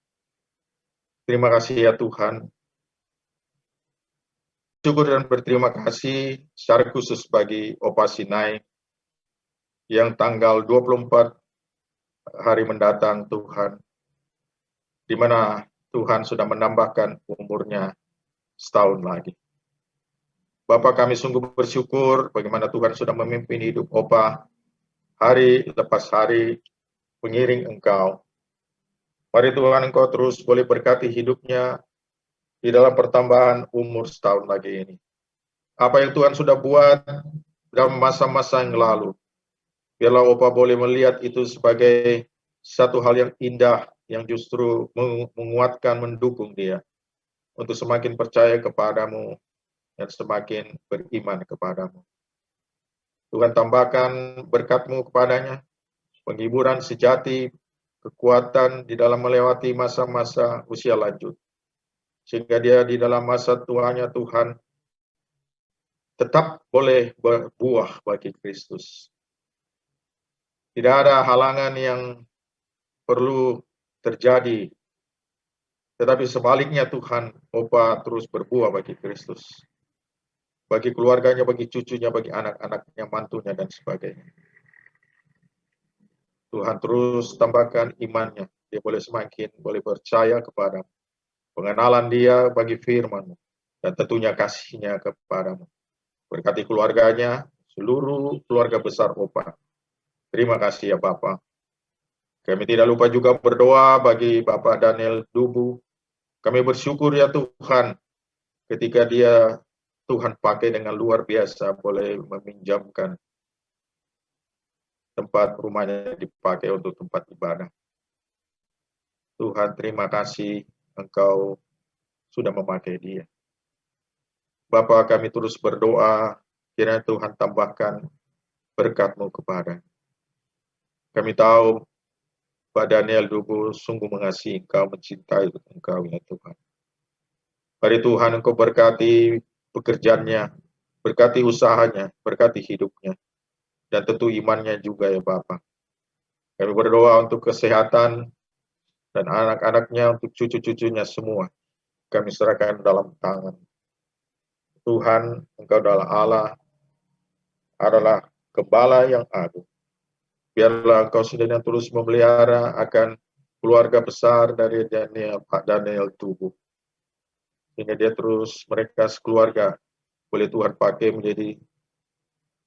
Terima kasih ya Tuhan. Syukur dan berterima kasih secara khusus bagi Opa Sinai yang tanggal 24 hari mendatang Tuhan, di mana Tuhan sudah menambahkan umurnya setahun lagi. Bapak, kami sungguh bersyukur bagaimana Tuhan sudah memimpin hidup Opa hari lepas hari mengiring Engkau. Mari Tuhan, Engkau terus boleh berkati hidupnya di dalam pertambahan umur setahun lagi ini. Apa yang Tuhan sudah buat dalam masa-masa yang lalu, biarlah Opa boleh melihat itu sebagai satu hal yang indah yang justru menguatkan, mendukung dia untuk semakin percaya kepadamu dan semakin beriman kepadamu. Tuhan, tambahkan berkat-Mu kepadanya, penghiburan sejati, kekuatan di dalam melewati masa-masa usia lanjut. Sehingga dia di dalam masa tuanya Tuhan tetap boleh berbuah bagi Kristus. Tidak ada halangan yang perlu terjadi, tetapi sebaliknya Tuhan, Opa terus berbuah bagi Kristus. Bagi keluarganya, bagi cucunya, bagi anak-anaknya, mantunya, dan sebagainya. Tuhan terus tambahkan imannya. Dia boleh semakin boleh percaya kepada pengenalan dia bagi firman-Mu, dan tentunya kasihnya kepadamu. Berkati keluarganya, seluruh keluarga besar Opa. Terima kasih ya Bapak. Kami tidak lupa juga berdoa bagi Bapak Daniel Dubu. Kami bersyukur ya Tuhan, ketika dia Tuhan pakai dengan luar biasa, boleh meminjamkan tempat rumahnya dipakai untuk tempat ibadah. Tuhan, terima kasih Engkau sudah memakai dia. Bapa, kami terus berdoa, kiranya Tuhan tambahkan berkat-Mu kepada. Kami tahu Pak Daniel Dubu sungguh mengasihi Engkau, mencintai Engkau ya Tuhan. Mari Tuhan, Engkau berkati pekerjaannya, berkati usahanya, berkati hidupnya, dan tentu imannya juga ya Bapa. Kami berdoa untuk kesehatan dan anak-anaknya, untuk cucu-cucunya semua. Kami serahkan dalam tangan. Tuhan, Engkau adalah Gembala yang agung. Biarlah Engkau sendiri yang terus memelihara akan keluarga besar dari Pak Daniel Dubu. Sehingga dia terus, mereka sekeluarga, boleh Tuhan pakai menjadi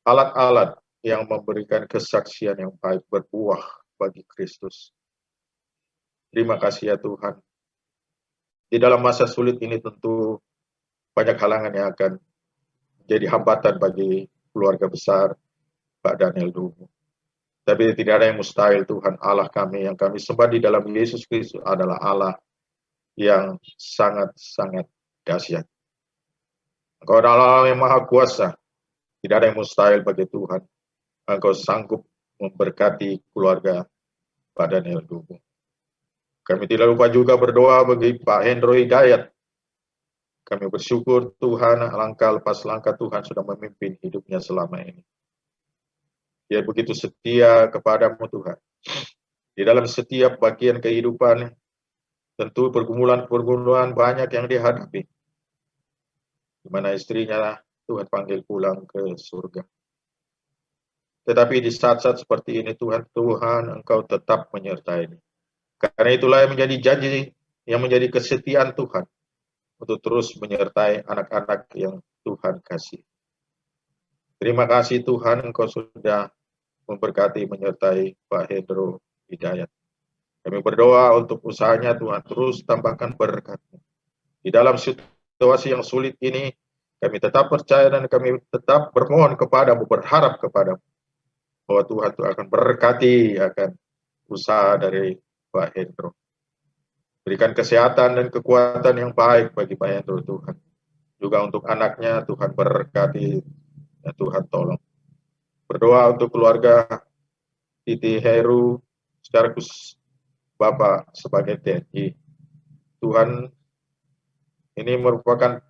alat-alat yang memberikan kesaksian yang baik, berbuah bagi Kristus. Terima kasih ya Tuhan. Di dalam masa sulit ini tentu banyak halangan yang akan jadi hambatan bagi keluarga besar Pak Daniel Dubu. Tapi tidak ada yang mustahil Tuhan. Allah kami yang kami sembah di dalam Yesus Kristus adalah Allah yang sangat-sangat dahsyat. Engkau adalah Allah yang maha kuasa. Tidak ada yang mustahil bagi Tuhan. Engkau sanggup memberkati keluarga Pak Daniel Dubu. Kami tidak lupa juga berdoa bagi Pak Hendro Hidayat. Kami bersyukur Tuhan, langkah lepas langkah Tuhan sudah memimpin hidupnya selama ini. Dia begitu setia kepadamu Tuhan. Di dalam setiap bagian kehidupan, tentu pergumulan-pergumulan banyak yang dihadapi. Di mana istrinya Tuhan panggil pulang ke surga. Tetapi di saat-saat seperti ini Tuhan Engkau tetap menyertai. Karena itulah yang menjadi janji, yang menjadi kesetiaan Tuhan untuk terus menyertai anak-anak yang Tuhan kasih. Terima kasih Tuhan, Engkau sudah memberkati menyertai Pak Hendro Hidayat. Kami berdoa untuk usahanya Tuhan, terus tambahkan berkat-Mu. Di dalam situasi yang sulit ini, kami tetap percaya dan kami tetap bermohon kepadamu, berharap kepadamu, bahwa Tuhan itu akan berkati akan usaha dari Pak Hendro. Berikan kesehatan dan kekuatan yang baik bagi Pak Hendro Tuhan. Juga untuk anaknya Tuhan berkati, ya Tuhan tolong. Berdoa untuk keluarga Titi Heru, secara khusus Bapak sebagai TNI. Tuhan, ini merupakan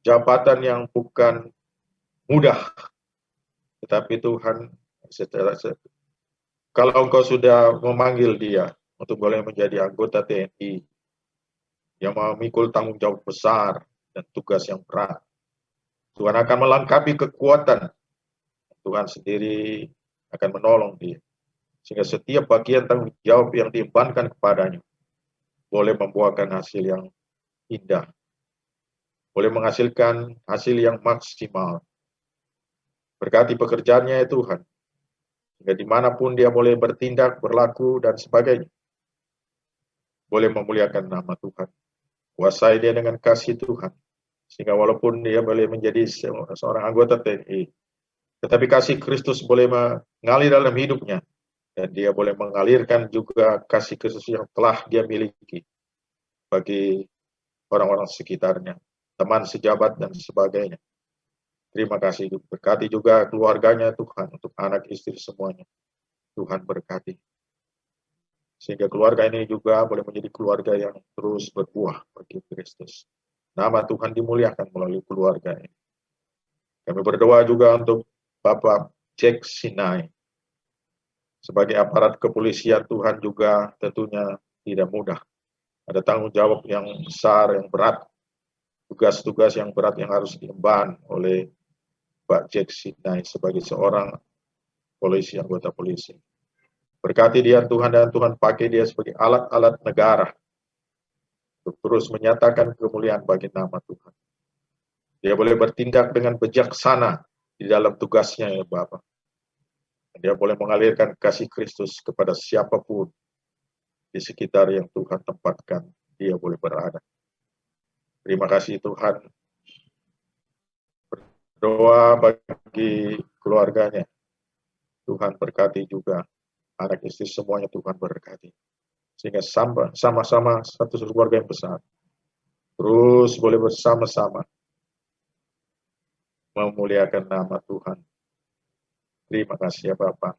jabatan yang bukan mudah. Tetapi Tuhan, kalau Engkau sudah memanggil dia untuk boleh menjadi anggota TNI yang memikul tanggung jawab besar dan tugas yang berat, Tuhan akan melengkapi kekuatan. Tuhan sendiri akan menolong dia. Sehingga setiap bagian tanggung jawab yang diembankan kepadanya boleh membuahkan hasil yang indah. Boleh menghasilkan hasil yang maksimal. Berkati pekerjaannya ya Tuhan. Sehingga dimanapun dia boleh bertindak, berlaku, dan sebagainya. Boleh memuliakan nama Tuhan. Kuasai dia dengan kasih Tuhan. Sehingga walaupun dia boleh menjadi seorang anggota TNI, tetapi kasih Kristus boleh mengalir dalam hidupnya. Dan dia boleh mengalirkan juga kasih Kristus yang telah dia miliki bagi orang-orang sekitarnya, teman sejabat dan sebagainya. Terima kasih. Berkati juga keluarganya Tuhan, untuk anak istri semuanya. Tuhan berkati. Sehingga keluarga ini juga boleh menjadi keluarga yang terus berbuah bagi Kristus. Nama Tuhan dimuliakan melalui keluarga ini. Kami berdoa juga untuk Bapak Jack Sinai. Sebagai aparat kepolisian Tuhan juga tentunya tidak mudah. Ada tanggung jawab yang besar, yang berat. Tugas-tugas yang berat yang harus diemban oleh Pak Jack Sinai sebagai seorang polisi, anggota polisi. Berkati dia Tuhan, dan Tuhan pakai dia sebagai alat-alat negara untuk terus menyatakan kemuliaan bagi nama Tuhan. Dia boleh bertindak dengan bijaksana di dalam tugasnya ya Bapak. Dia boleh mengalirkan kasih Kristus kepada siapapun di sekitar yang Tuhan tempatkan dia boleh berada. Terima kasih Tuhan. Berdoa bagi keluarganya. Tuhan berkati juga anak istri semuanya, Tuhan berkati. Sehingga sama-sama satu keluarga yang besar. Terus boleh bersama-sama memuliakan nama Tuhan. Terima kasih ya Bapak.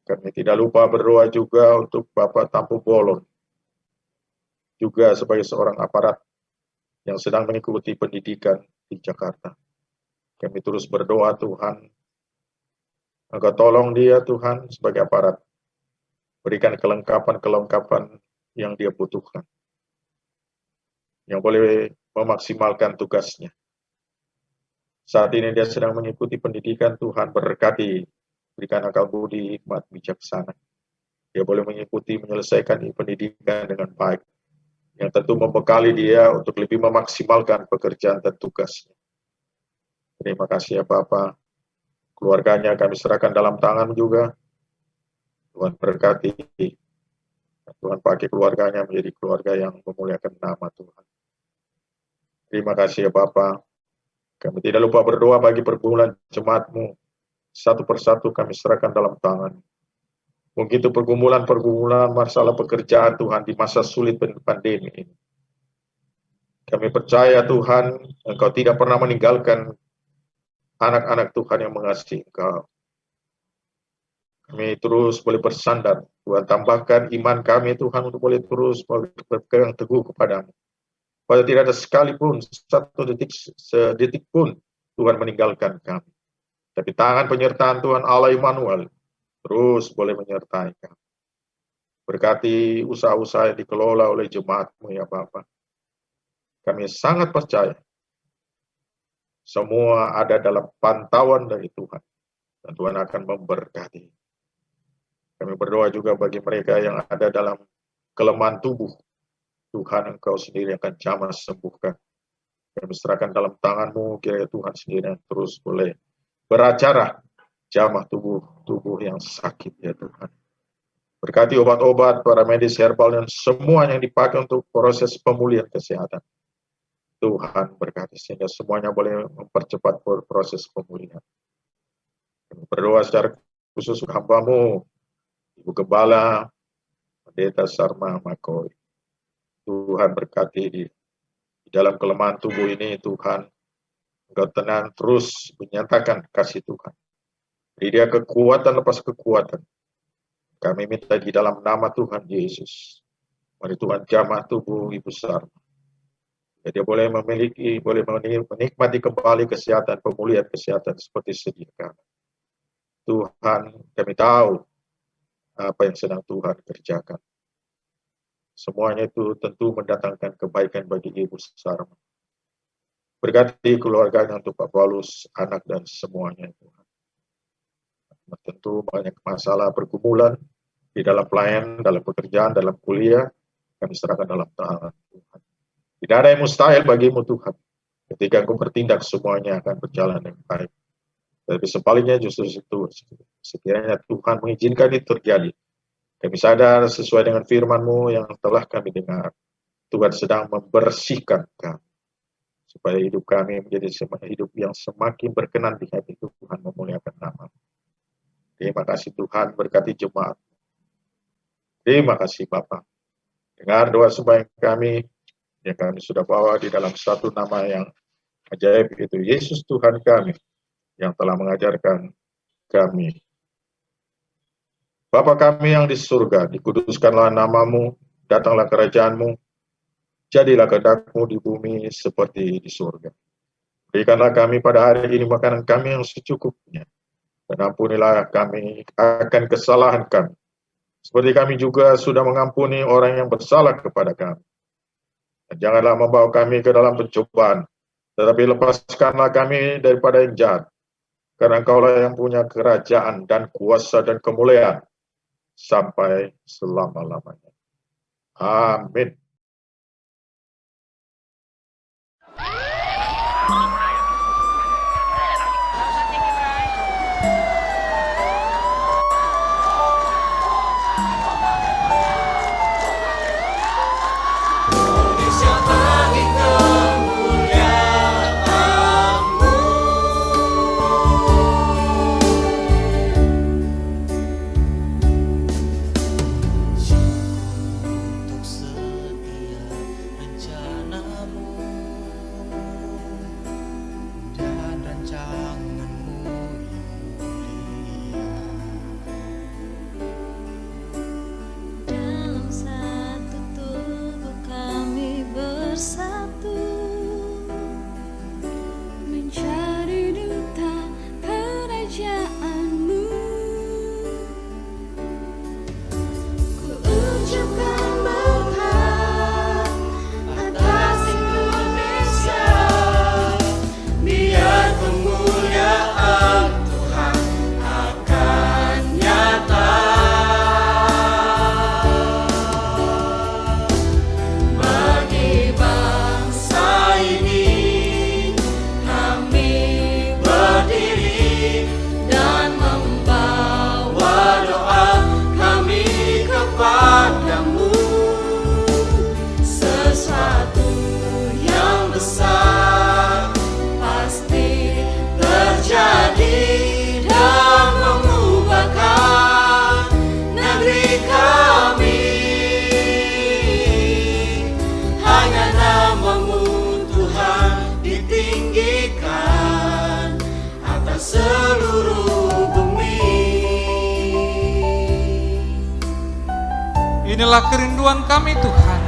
Kami tidak lupa berdoa juga untuk Bapak Tampu Bolon. Juga sebagai seorang aparat yang sedang mengikuti pendidikan di Jakarta. Kami terus berdoa Tuhan. Engkau tolong dia Tuhan sebagai aparat. Berikan kelengkapan-kelengkapan yang dia butuhkan. Yang boleh memaksimalkan tugasnya. Saat ini dia sedang mengikuti pendidikan, Tuhan berkati, berikan akal budi, hikmat, bijaksana. Dia boleh mengikuti, menyelesaikan pendidikan dengan baik. Yang tentu membekali dia untuk lebih memaksimalkan pekerjaan dan tugasnya. Terima kasih ya Bapak. Keluarganya kami serahkan dalam tangan juga. Tuhan berkati. Tuhan pakai keluarganya menjadi keluarga yang memuliakan nama Tuhan. Terima kasih ya Bapak. Kami tidak lupa berdoa bagi pergumulan jemaat-Mu. Satu persatu kami serahkan dalam tangan. Mungkin itu pergumulan-pergumulan masalah pekerjaan Tuhan di masa sulit pandemi ini. Kami percaya Tuhan, Engkau tidak pernah meninggalkan anak-anak Tuhan yang mengasihi Engkau. Kami terus boleh bersandar. Tuhan tambahkan iman kami Tuhan untuk boleh terus berpegang teguh kepadamu. Pada tidak ada sekalipun, sedetik pun Tuhan meninggalkan kami. Tapi tangan penyertaan Tuhan Allah Immanuel terus boleh menyertai kami. Berkati usaha-usaha yang dikelola oleh jemaat-Mu ya Bapa. Kami sangat percaya semua ada dalam pantauan dari Tuhan. Dan Tuhan akan memberkati. Kami berdoa juga bagi mereka yang ada dalam kelemahan tubuh. Tuhan, Engkau sendiri akan jamah sembuhkan. Kami serahkan dalam tangan-Mu, kiranya Tuhan sendiri yang terus boleh beracara jamah tubuh yang sakit ya Tuhan. Berkati obat-obat, para medis herbal, dan semua yang dipakai untuk proses pemulihan kesehatan. Tuhan berkati sehingga semuanya boleh mempercepat proses pemulihan. Kami berdoa secara khusus untuk hamba-Mu, Ibu Gembala, Pendeta Sarma Makoi. Tuhan berkati di dalam kelemahan tubuh ini, Tuhan, Engkau tenang terus menyatakan kasih Tuhan. Beri dia kekuatan lepas kekuatan. Kami minta di dalam nama Tuhan Yesus. Mari Tuhan jamah tubuh Ibu Sarma. Dia boleh menikmati kembali kesehatan, pemulihan kesehatan seperti sedia kala. Tuhan, kami tahu apa yang sedang Tuhan kerjakan. Semuanya itu tentu mendatangkan kebaikan bagi Ibu Sarma. Berkati keluarganya untuk Pak Paulus, anak dan semuanya Tuhan. Tentu banyak masalah pergumulan di dalam pelayanan, dalam pekerjaan, dalam kuliah, kami serahkan dalam tangan Tuhan. Tidak ada yang mustahil bagimu Tuhan. Ketika Engkau bertindak, semuanya akan berjalan dengan baik. Tapi sebaliknya justru itu, sekiranya Tuhan mengizinkan itu terjadi. Kami sadar sesuai dengan firman-Mu yang telah kami dengar. Tuhan sedang membersihkan kami. Supaya hidup kami menjadi hidup yang semakin berkenan di hati Tuhan, memuliakan nama. Terima kasih Tuhan, berkati jemaat. Terima kasih Bapa. Dengar doa sembahyang kami, yang kami sudah bawa di dalam satu nama yang ajaib, itu Yesus Tuhan kami, yang telah mengajarkan kami. Bapa kami yang di surga, dikuduskanlah nama-Mu, datanglah kerajaan-Mu, jadilah kehendak-Mu di bumi seperti di surga. Berikanlah kami pada hari ini makanan kami yang secukupnya, dan ampunilah kami akan kesalahan kami, seperti kami juga sudah mengampuni orang yang bersalah kepada kami. Dan janganlah membawa kami ke dalam pencobaan, tetapi lepaskanlah kami daripada yang jahat, karena Engkaulah yang punya kerajaan dan kuasa dan kemuliaan sampai selama-lamanya. Amin. Inilah kerinduan kami Tuhan,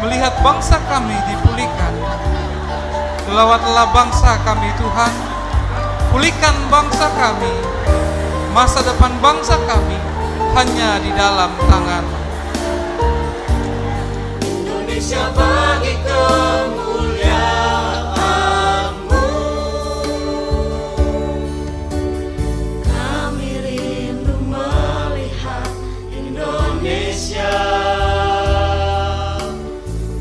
melihat bangsa kami dipulihkan. Lawatlah bangsa kami Tuhan, pulihkan bangsa kami, masa depan bangsa kami, hanya di dalam tangan. Indonesia bagi kemuliaan-Mu, kami rindu melihat Indonesia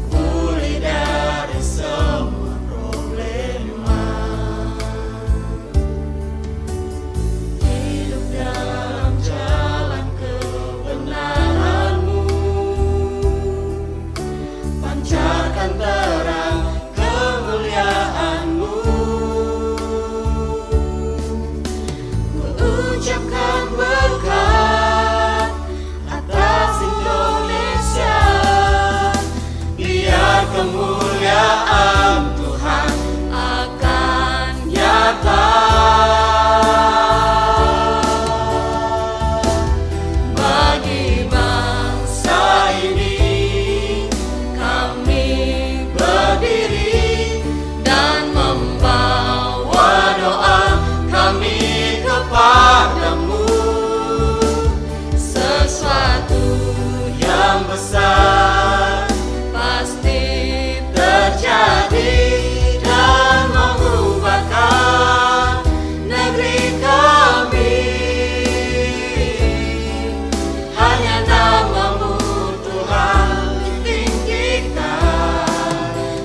pulih dari semua problema, hidup dalam jalan kebenaran-Mu, pancarkan terang kemuliaan-Mu. Ku ucapkan berkat atas Indonesia, biar kemuliaan Tuhan akan nyata. Bagi bangsa ini kami berdiri dan membawa doa kami kepadamu. Sesuatu yang besar pasti terjadi dan mengubahkan negeri kami. Hanya nama-Mu Tuhan ditinggikan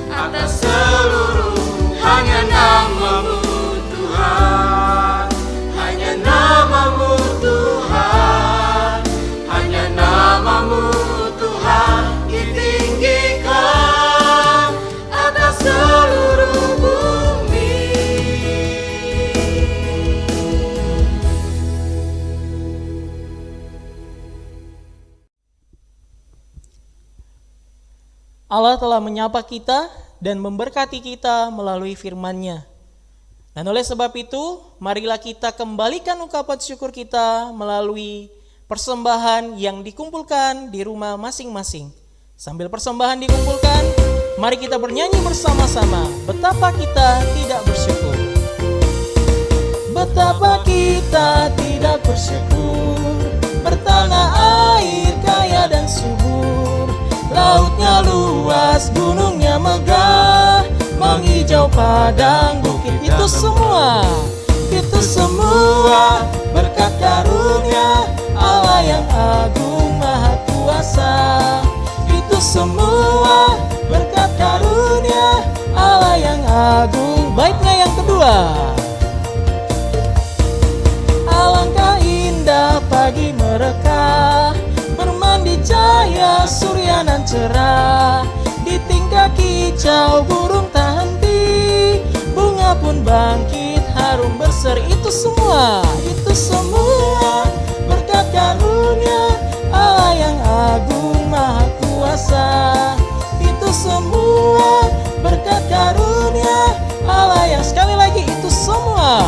atas seluruh. Hanya nama-Mu Tuhan, hanya nama-Mu Tuhan, hanya nama-Mu Tuhan ditinggikan atas seluruh bumi. Allah telah menyapa kita dan memberkati kita melalui firman-Nya. Dan oleh sebab itu, marilah kita kembalikan ungkapan syukur kita melalui persembahan yang dikumpulkan di rumah masing-masing. Sambil persembahan dikumpulkan, mari kita bernyanyi bersama-sama betapa kita tidak bersyukur. Betapa kita tidak bersyukur, bertanah air kaya dan subur, lautnya luas, gunungnya megah, menghijau padang bukit. Itu semua berkat karunia Allah yang agung maha kuasa. Itu semua berkat karunia Allah yang agung. Baiknya yang kedua, alangkah indah pagi mereka, bermandi cahaya surya nan cerah, di tingkah kicau burung tak henti, bunga pun bangkit harum berseri. Itu semua berkat karunia Allah yang agung maha kuasa. Itu semua berkat karunia Allah yang, sekali lagi, itu semua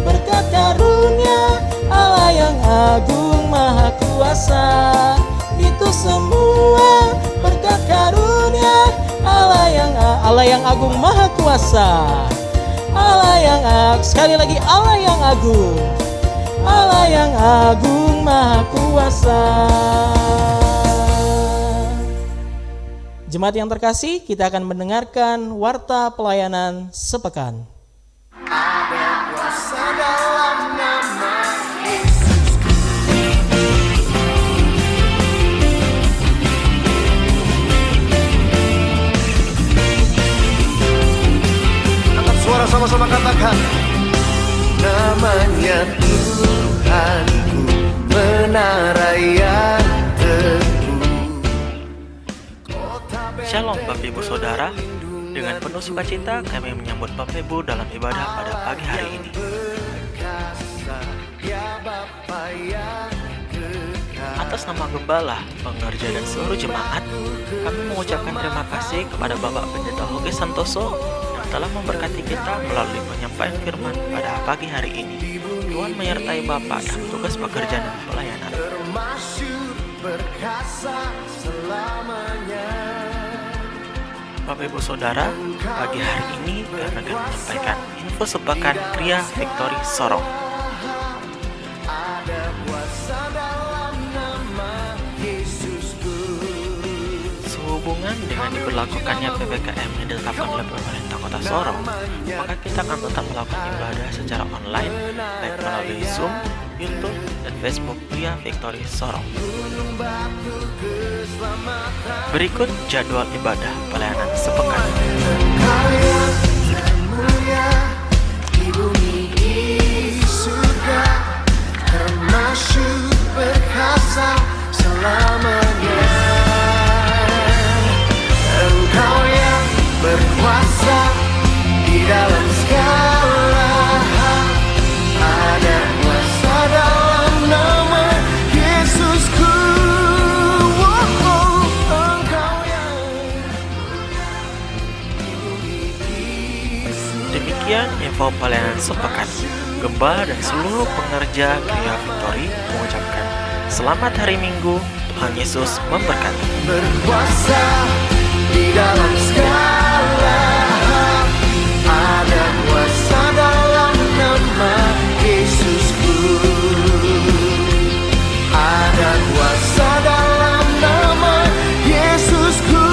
berkat karunia Allah yang agung maha kuasa. Itu semua berkat karunia Allah yang agung maha kuasa. Sekali lagi, Allah yang agung maha kuasa. Jemaat yang terkasih, kita akan mendengarkan warta pelayanan sepekan. Ada kuasa dalam nama Yesus. Angkat suara sama-sama katakan, namanya Tuhanku, menara yang teguh. Shalom Bapak Ibu Saudara, dengan penuh sukacita kami menyambut Bapak Ibu dalam ibadah pada pagi hari ini. Atas nama Gembala, pengerja dan seluruh jemaat, kami mengucapkan terima kasih kepada Bapak Pendeta Hoge Santoso yang telah memberkati kita melalui penyampaian firman pada pagi hari ini. Tuhan menyertai Bapak dalam tugas pekerjaan dan pelayanan. Bapak Ibu Saudara, pagi hari ini kami akan menyampaikan info sepekan Gria Victory Sorong. Berhubungan dengan diberlakukannya PPKM yang ditetapkan oleh pemerintah Kota Sorong, maka kita akan tetap melakukan ibadah secara online, baik melalui Zoom, YouTube, dan Facebook Gria Victory Sorong. Berikut jadwal ibadah pelayanan sepekan. Selamanya Engkau yang berkuasa di dalam segala hal, ada kuasa dalam nama Yesusku. Engkau yang Demikian info pelayanan sepekan. Gembala dan seluruh pengerja Gria Victory mengucapkan selamat hari Minggu, Tuhan Yesus memberkati. berkuasa di dalam segala hal, ada kuasa dalam nama Yesusku, ada kuasa dalam nama Yesusku.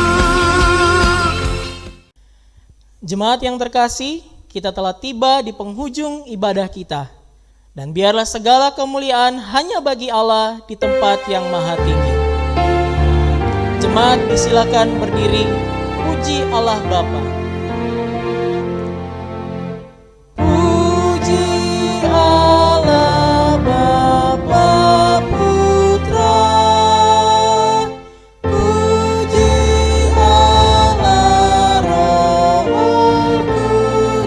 Jemaat yang terkasih, kita telah tiba di penghujung ibadah kita. Dan biarlah segala kemuliaan hanya bagi Allah di tempat yang maha tinggi. Jemaat disilakan berdiri, puji Allah Bapa. Puji Allah Bapa Putra, puji Allah Roh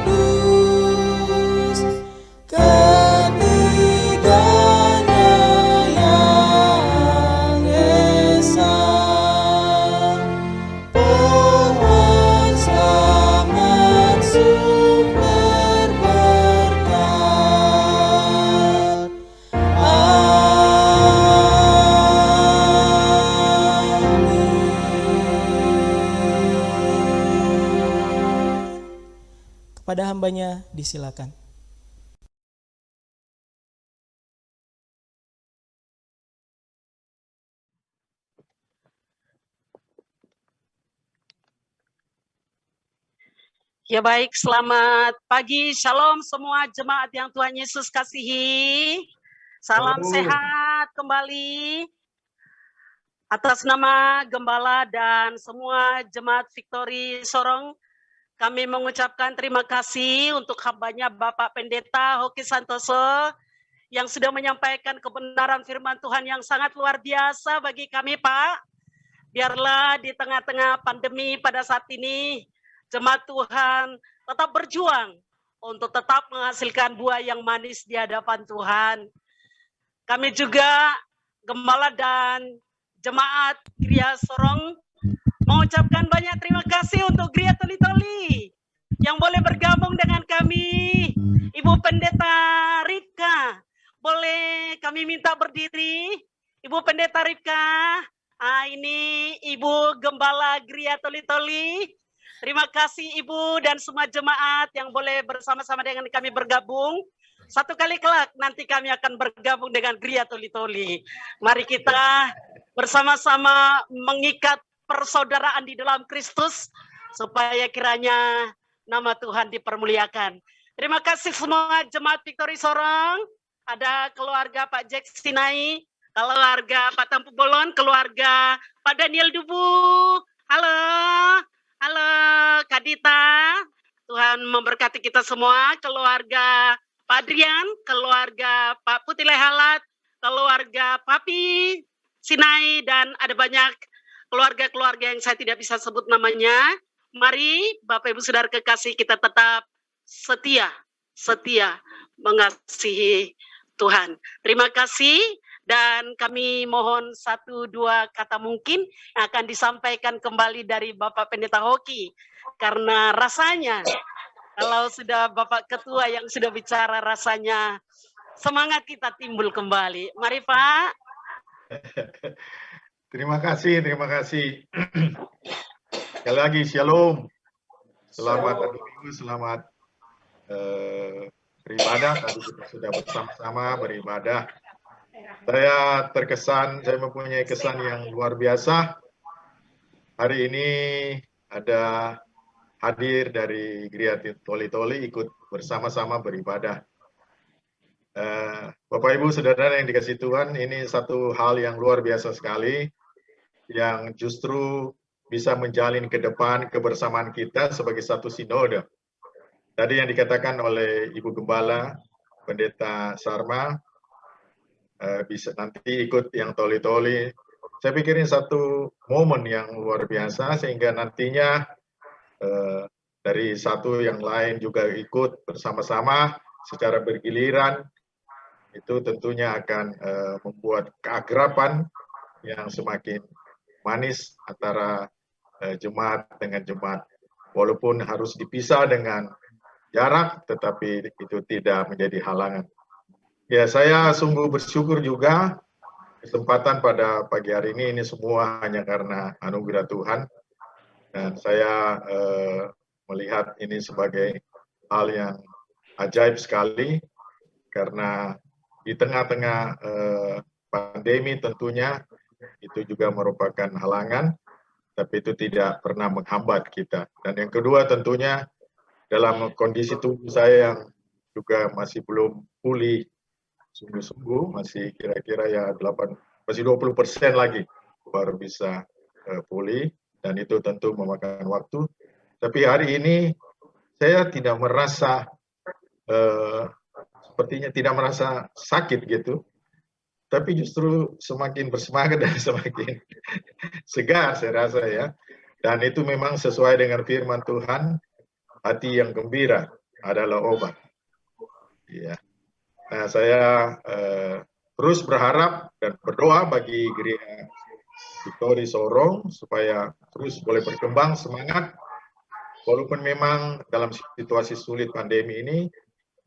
Kudus, ketiganya yang esa, pohon selamat sumber berkat. Amin. Kepada hambanya disilakan. Ya baik, selamat pagi, shalom semua jemaat yang Tuhan Yesus kasihi. Salam sehat kembali. Atas nama Gembala dan semua jemaat Victory Sorong, kami mengucapkan terima kasih untuk hambanya Bapak Pendeta Hoki Santoso yang sudah menyampaikan kebenaran firman Tuhan yang sangat luar biasa bagi kami, Pak. Biarlah di tengah-tengah pandemi pada saat ini, jemaat Tuhan tetap berjuang untuk tetap menghasilkan buah yang manis di hadapan Tuhan. Kami juga, Gembala dan jemaat Gria Sorong, mengucapkan banyak terima kasih untuk Gria Toli-Toli yang boleh bergabung dengan kami. Ibu Pendeta Ripka, boleh kami minta berdiri? Ibu Pendeta Ripka, ini Ibu Gembala Gria Toli-Toli. Terima kasih Ibu dan semua jemaat yang boleh bersama-sama dengan kami bergabung. Satu kali kelak nanti kami akan bergabung dengan Gria Toli-Toli. Mari kita bersama-sama mengikat persaudaraan di dalam Kristus supaya kiranya nama Tuhan dipermuliakan. Terima kasih semua jemaat Victory Sorong. Ada keluarga Pak Jack Sinai, keluarga Pak Tampu Bolon, keluarga Pak Daniel Dubu. Halo. Halo Kak Dita, Tuhan memberkati kita semua, keluarga Pak Adrian, keluarga Pak Putih Lehalat, keluarga Papi Sinai, dan ada banyak keluarga-keluarga yang saya tidak bisa sebut namanya. Mari Bapak Ibu Saudara kekasih, kita tetap setia mengasihi Tuhan. Terima kasih. Dan kami mohon 1-2 kata mungkin yang akan disampaikan kembali dari Bapak Pendeta Hoki. Karena rasanya kalau sudah Bapak Ketua yang sudah bicara, rasanya semangat kita timbul kembali. Mari Pak. Terima kasih. Sekali lagi, shalom. Selamat hari Minggu, selamat beribadah. Tadi kita sudah bersama-sama beribadah. Saya terkesan, saya mempunyai kesan yang luar biasa hari ini ada hadir dari Gereja Toli-Toli ikut bersama-sama beribadah. Bapak Ibu Saudara yang dikasihi Tuhan, ini satu hal yang luar biasa sekali yang justru bisa menjalin ke depan kebersamaan kita sebagai satu sinode. Tadi yang dikatakan oleh Ibu Gembala, Pendeta Sarma, bisa nanti ikut yang Toli-Toli. Saya pikir ini satu momen yang luar biasa sehingga nantinya dari satu yang lain juga ikut bersama-sama secara bergiliran. Itu tentunya akan membuat keakraban yang semakin manis antara jemaat dengan jemaat. Walaupun harus dipisah dengan jarak, tetapi itu tidak menjadi halangan. Ya, saya sungguh bersyukur juga kesempatan pada pagi hari ini semua hanya karena anugerah Tuhan. Dan saya melihat ini sebagai hal yang ajaib sekali, karena di tengah-tengah pandemi tentunya itu juga merupakan halangan, tapi itu tidak pernah menghambat kita. Dan yang kedua tentunya dalam kondisi tubuh saya yang juga masih belum pulih sungguh-sungguh, masih kira-kira ya masih 20% lagi baru bisa pulih, dan itu tentu memakan waktu. Tapi hari ini saya tidak merasa sepertinya tidak merasa sakit gitu, tapi justru semakin bersemangat dan semakin segar saya rasa ya. Dan itu memang sesuai dengan firman Tuhan, hati yang gembira adalah obat. Ya. Nah, saya terus berharap dan berdoa bagi Gereja Victory Sorong supaya terus boleh berkembang semangat, walaupun memang dalam situasi sulit pandemi ini,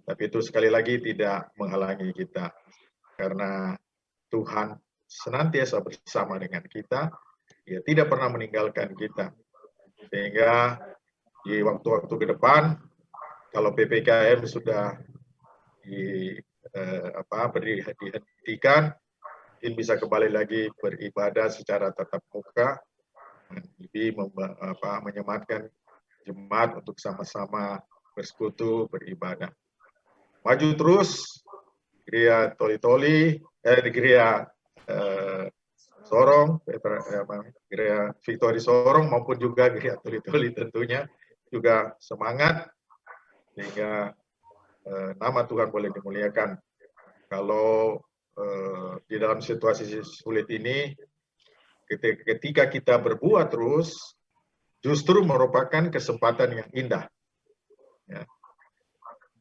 tapi itu sekali lagi tidak menghalangi kita, karena Tuhan senantiasa bersama dengan kita, Dia tidak pernah meninggalkan kita. Sehingga di waktu-waktu ke depan, kalau PPKM sudah dihentikan, mungkin bisa kembali lagi beribadah secara tatap muka, lebih menyematkan jemaat untuk sama-sama bersekutu beribadah. Maju terus, Gereja Toli-Toli, Gereja Sorong, Gereja Victory Sorong maupun juga Gereja Toli-Toli tentunya juga semangat sehingga nama Tuhan boleh dimuliakan. Kalau di dalam situasi sulit ini, ketika kita berbuat terus, justru merupakan kesempatan yang indah. Ya.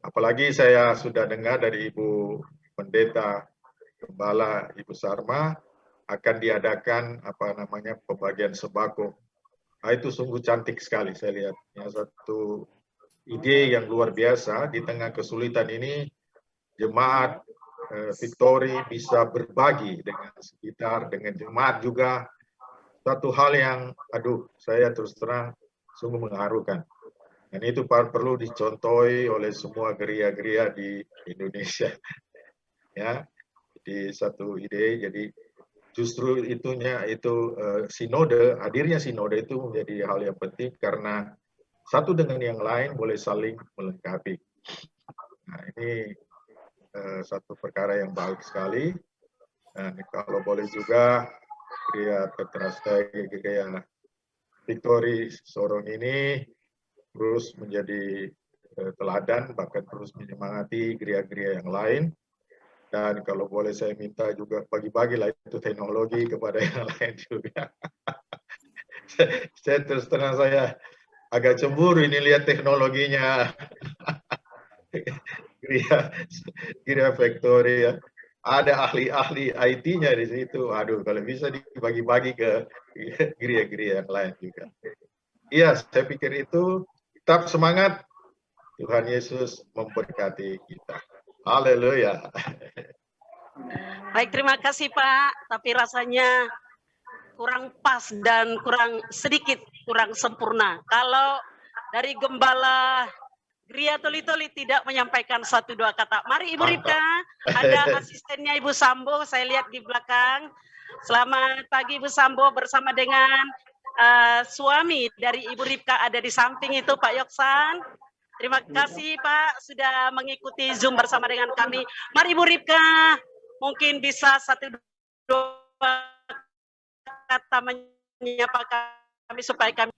Apalagi saya sudah dengar dari Ibu Pendeta Gembala, Ibu Sarma, akan diadakan pembagian sembako. Nah, itu sungguh cantik sekali saya lihat. Ya, satu ide yang luar biasa di tengah kesulitan ini, jemaat Victory bisa berbagi dengan sekitar, dengan jemaat juga. Satu hal yang, saya terus terang sungguh mengharukan. Dan itu perlu dicontohi oleh semua gereja-gereja di Indonesia. Ya, di satu ide, jadi justru sinode, hadirnya sinode itu menjadi hal yang penting karena satu dengan yang lain boleh saling melengkapi. Nah, ini satu perkara yang baik sekali. Dan kalau boleh juga Gereja Victory Sorong ini terus menjadi teladan, bahkan terus menyemangati gereja-gereja yang lain. Dan kalau boleh saya minta juga bagi-bagilah itu teknologi kepada yang lain juga. Saya terus terang saya agak cemburu ini lihat teknologinya. Gereja Victory ya. Ada ahli-ahli IT-nya di situ. Aduh, kalau bisa dibagi-bagi ke gereja-gereja yang lain juga. Iya, saya pikir itu. Tetap semangat. Tuhan Yesus memberkati kita. Haleluya. Baik, terima kasih Pak. Tapi rasanya kurang pas dan kurang sempurna. Kalau dari Gembala Gereja Toli-Toli tidak menyampaikan 1-2 kata. Mari Ibu Ripka, ada asistennya Ibu Sambo, saya lihat di belakang. Selamat pagi Ibu Sambo bersama dengan suami dari Ibu Ripka ada di samping itu, Pak Yoksan. Terima kasih Pak sudah mengikuti Zoom bersama dengan kami. Mari Ibu Ripka, mungkin bisa 1-2 kata menyapa kami supaya kami.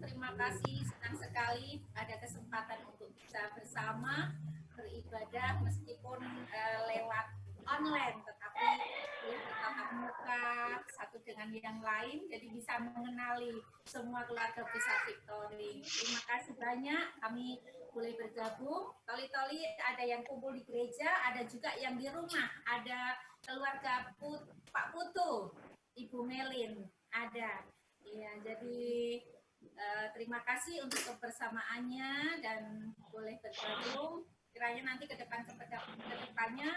Terima kasih, senang sekali ada kesempatan untuk bisa bersama beribadah meskipun lewat online, tetapi bertatap muka satu dengan yang lain, jadi bisa mengenali semua keluarga besar Victory. Terima kasih banyak, kami boleh bergabung. Toli-toli ada yang kumpul di gereja, ada juga yang di rumah, ada keluarga Pak Putu, Ibu Melin, ada. Ya, jadi terima kasih untuk kebersamaannya dan boleh bergabung. Kiranya nanti ke depannya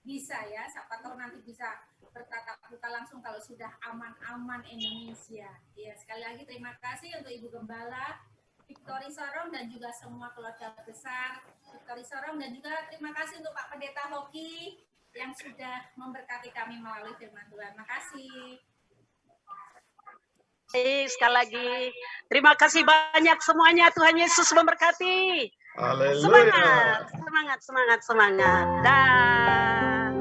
bisa ya, siapa tahu nanti bisa bertatap muka langsung kalau sudah aman-aman Indonesia. Ya, sekali lagi terima kasih untuk Ibu Gembala Victory Sorong dan juga semua keluarga besar Victory Sorong, dan juga terima kasih untuk Pak Pendeta Hoki yang sudah memberkati kami melalui firman Tuhan. Makasih. Sekali lagi, terima kasih banyak semuanya. Tuhan Yesus memberkati. Haleluya. Semangat, semangat, semangat, semangat. Dan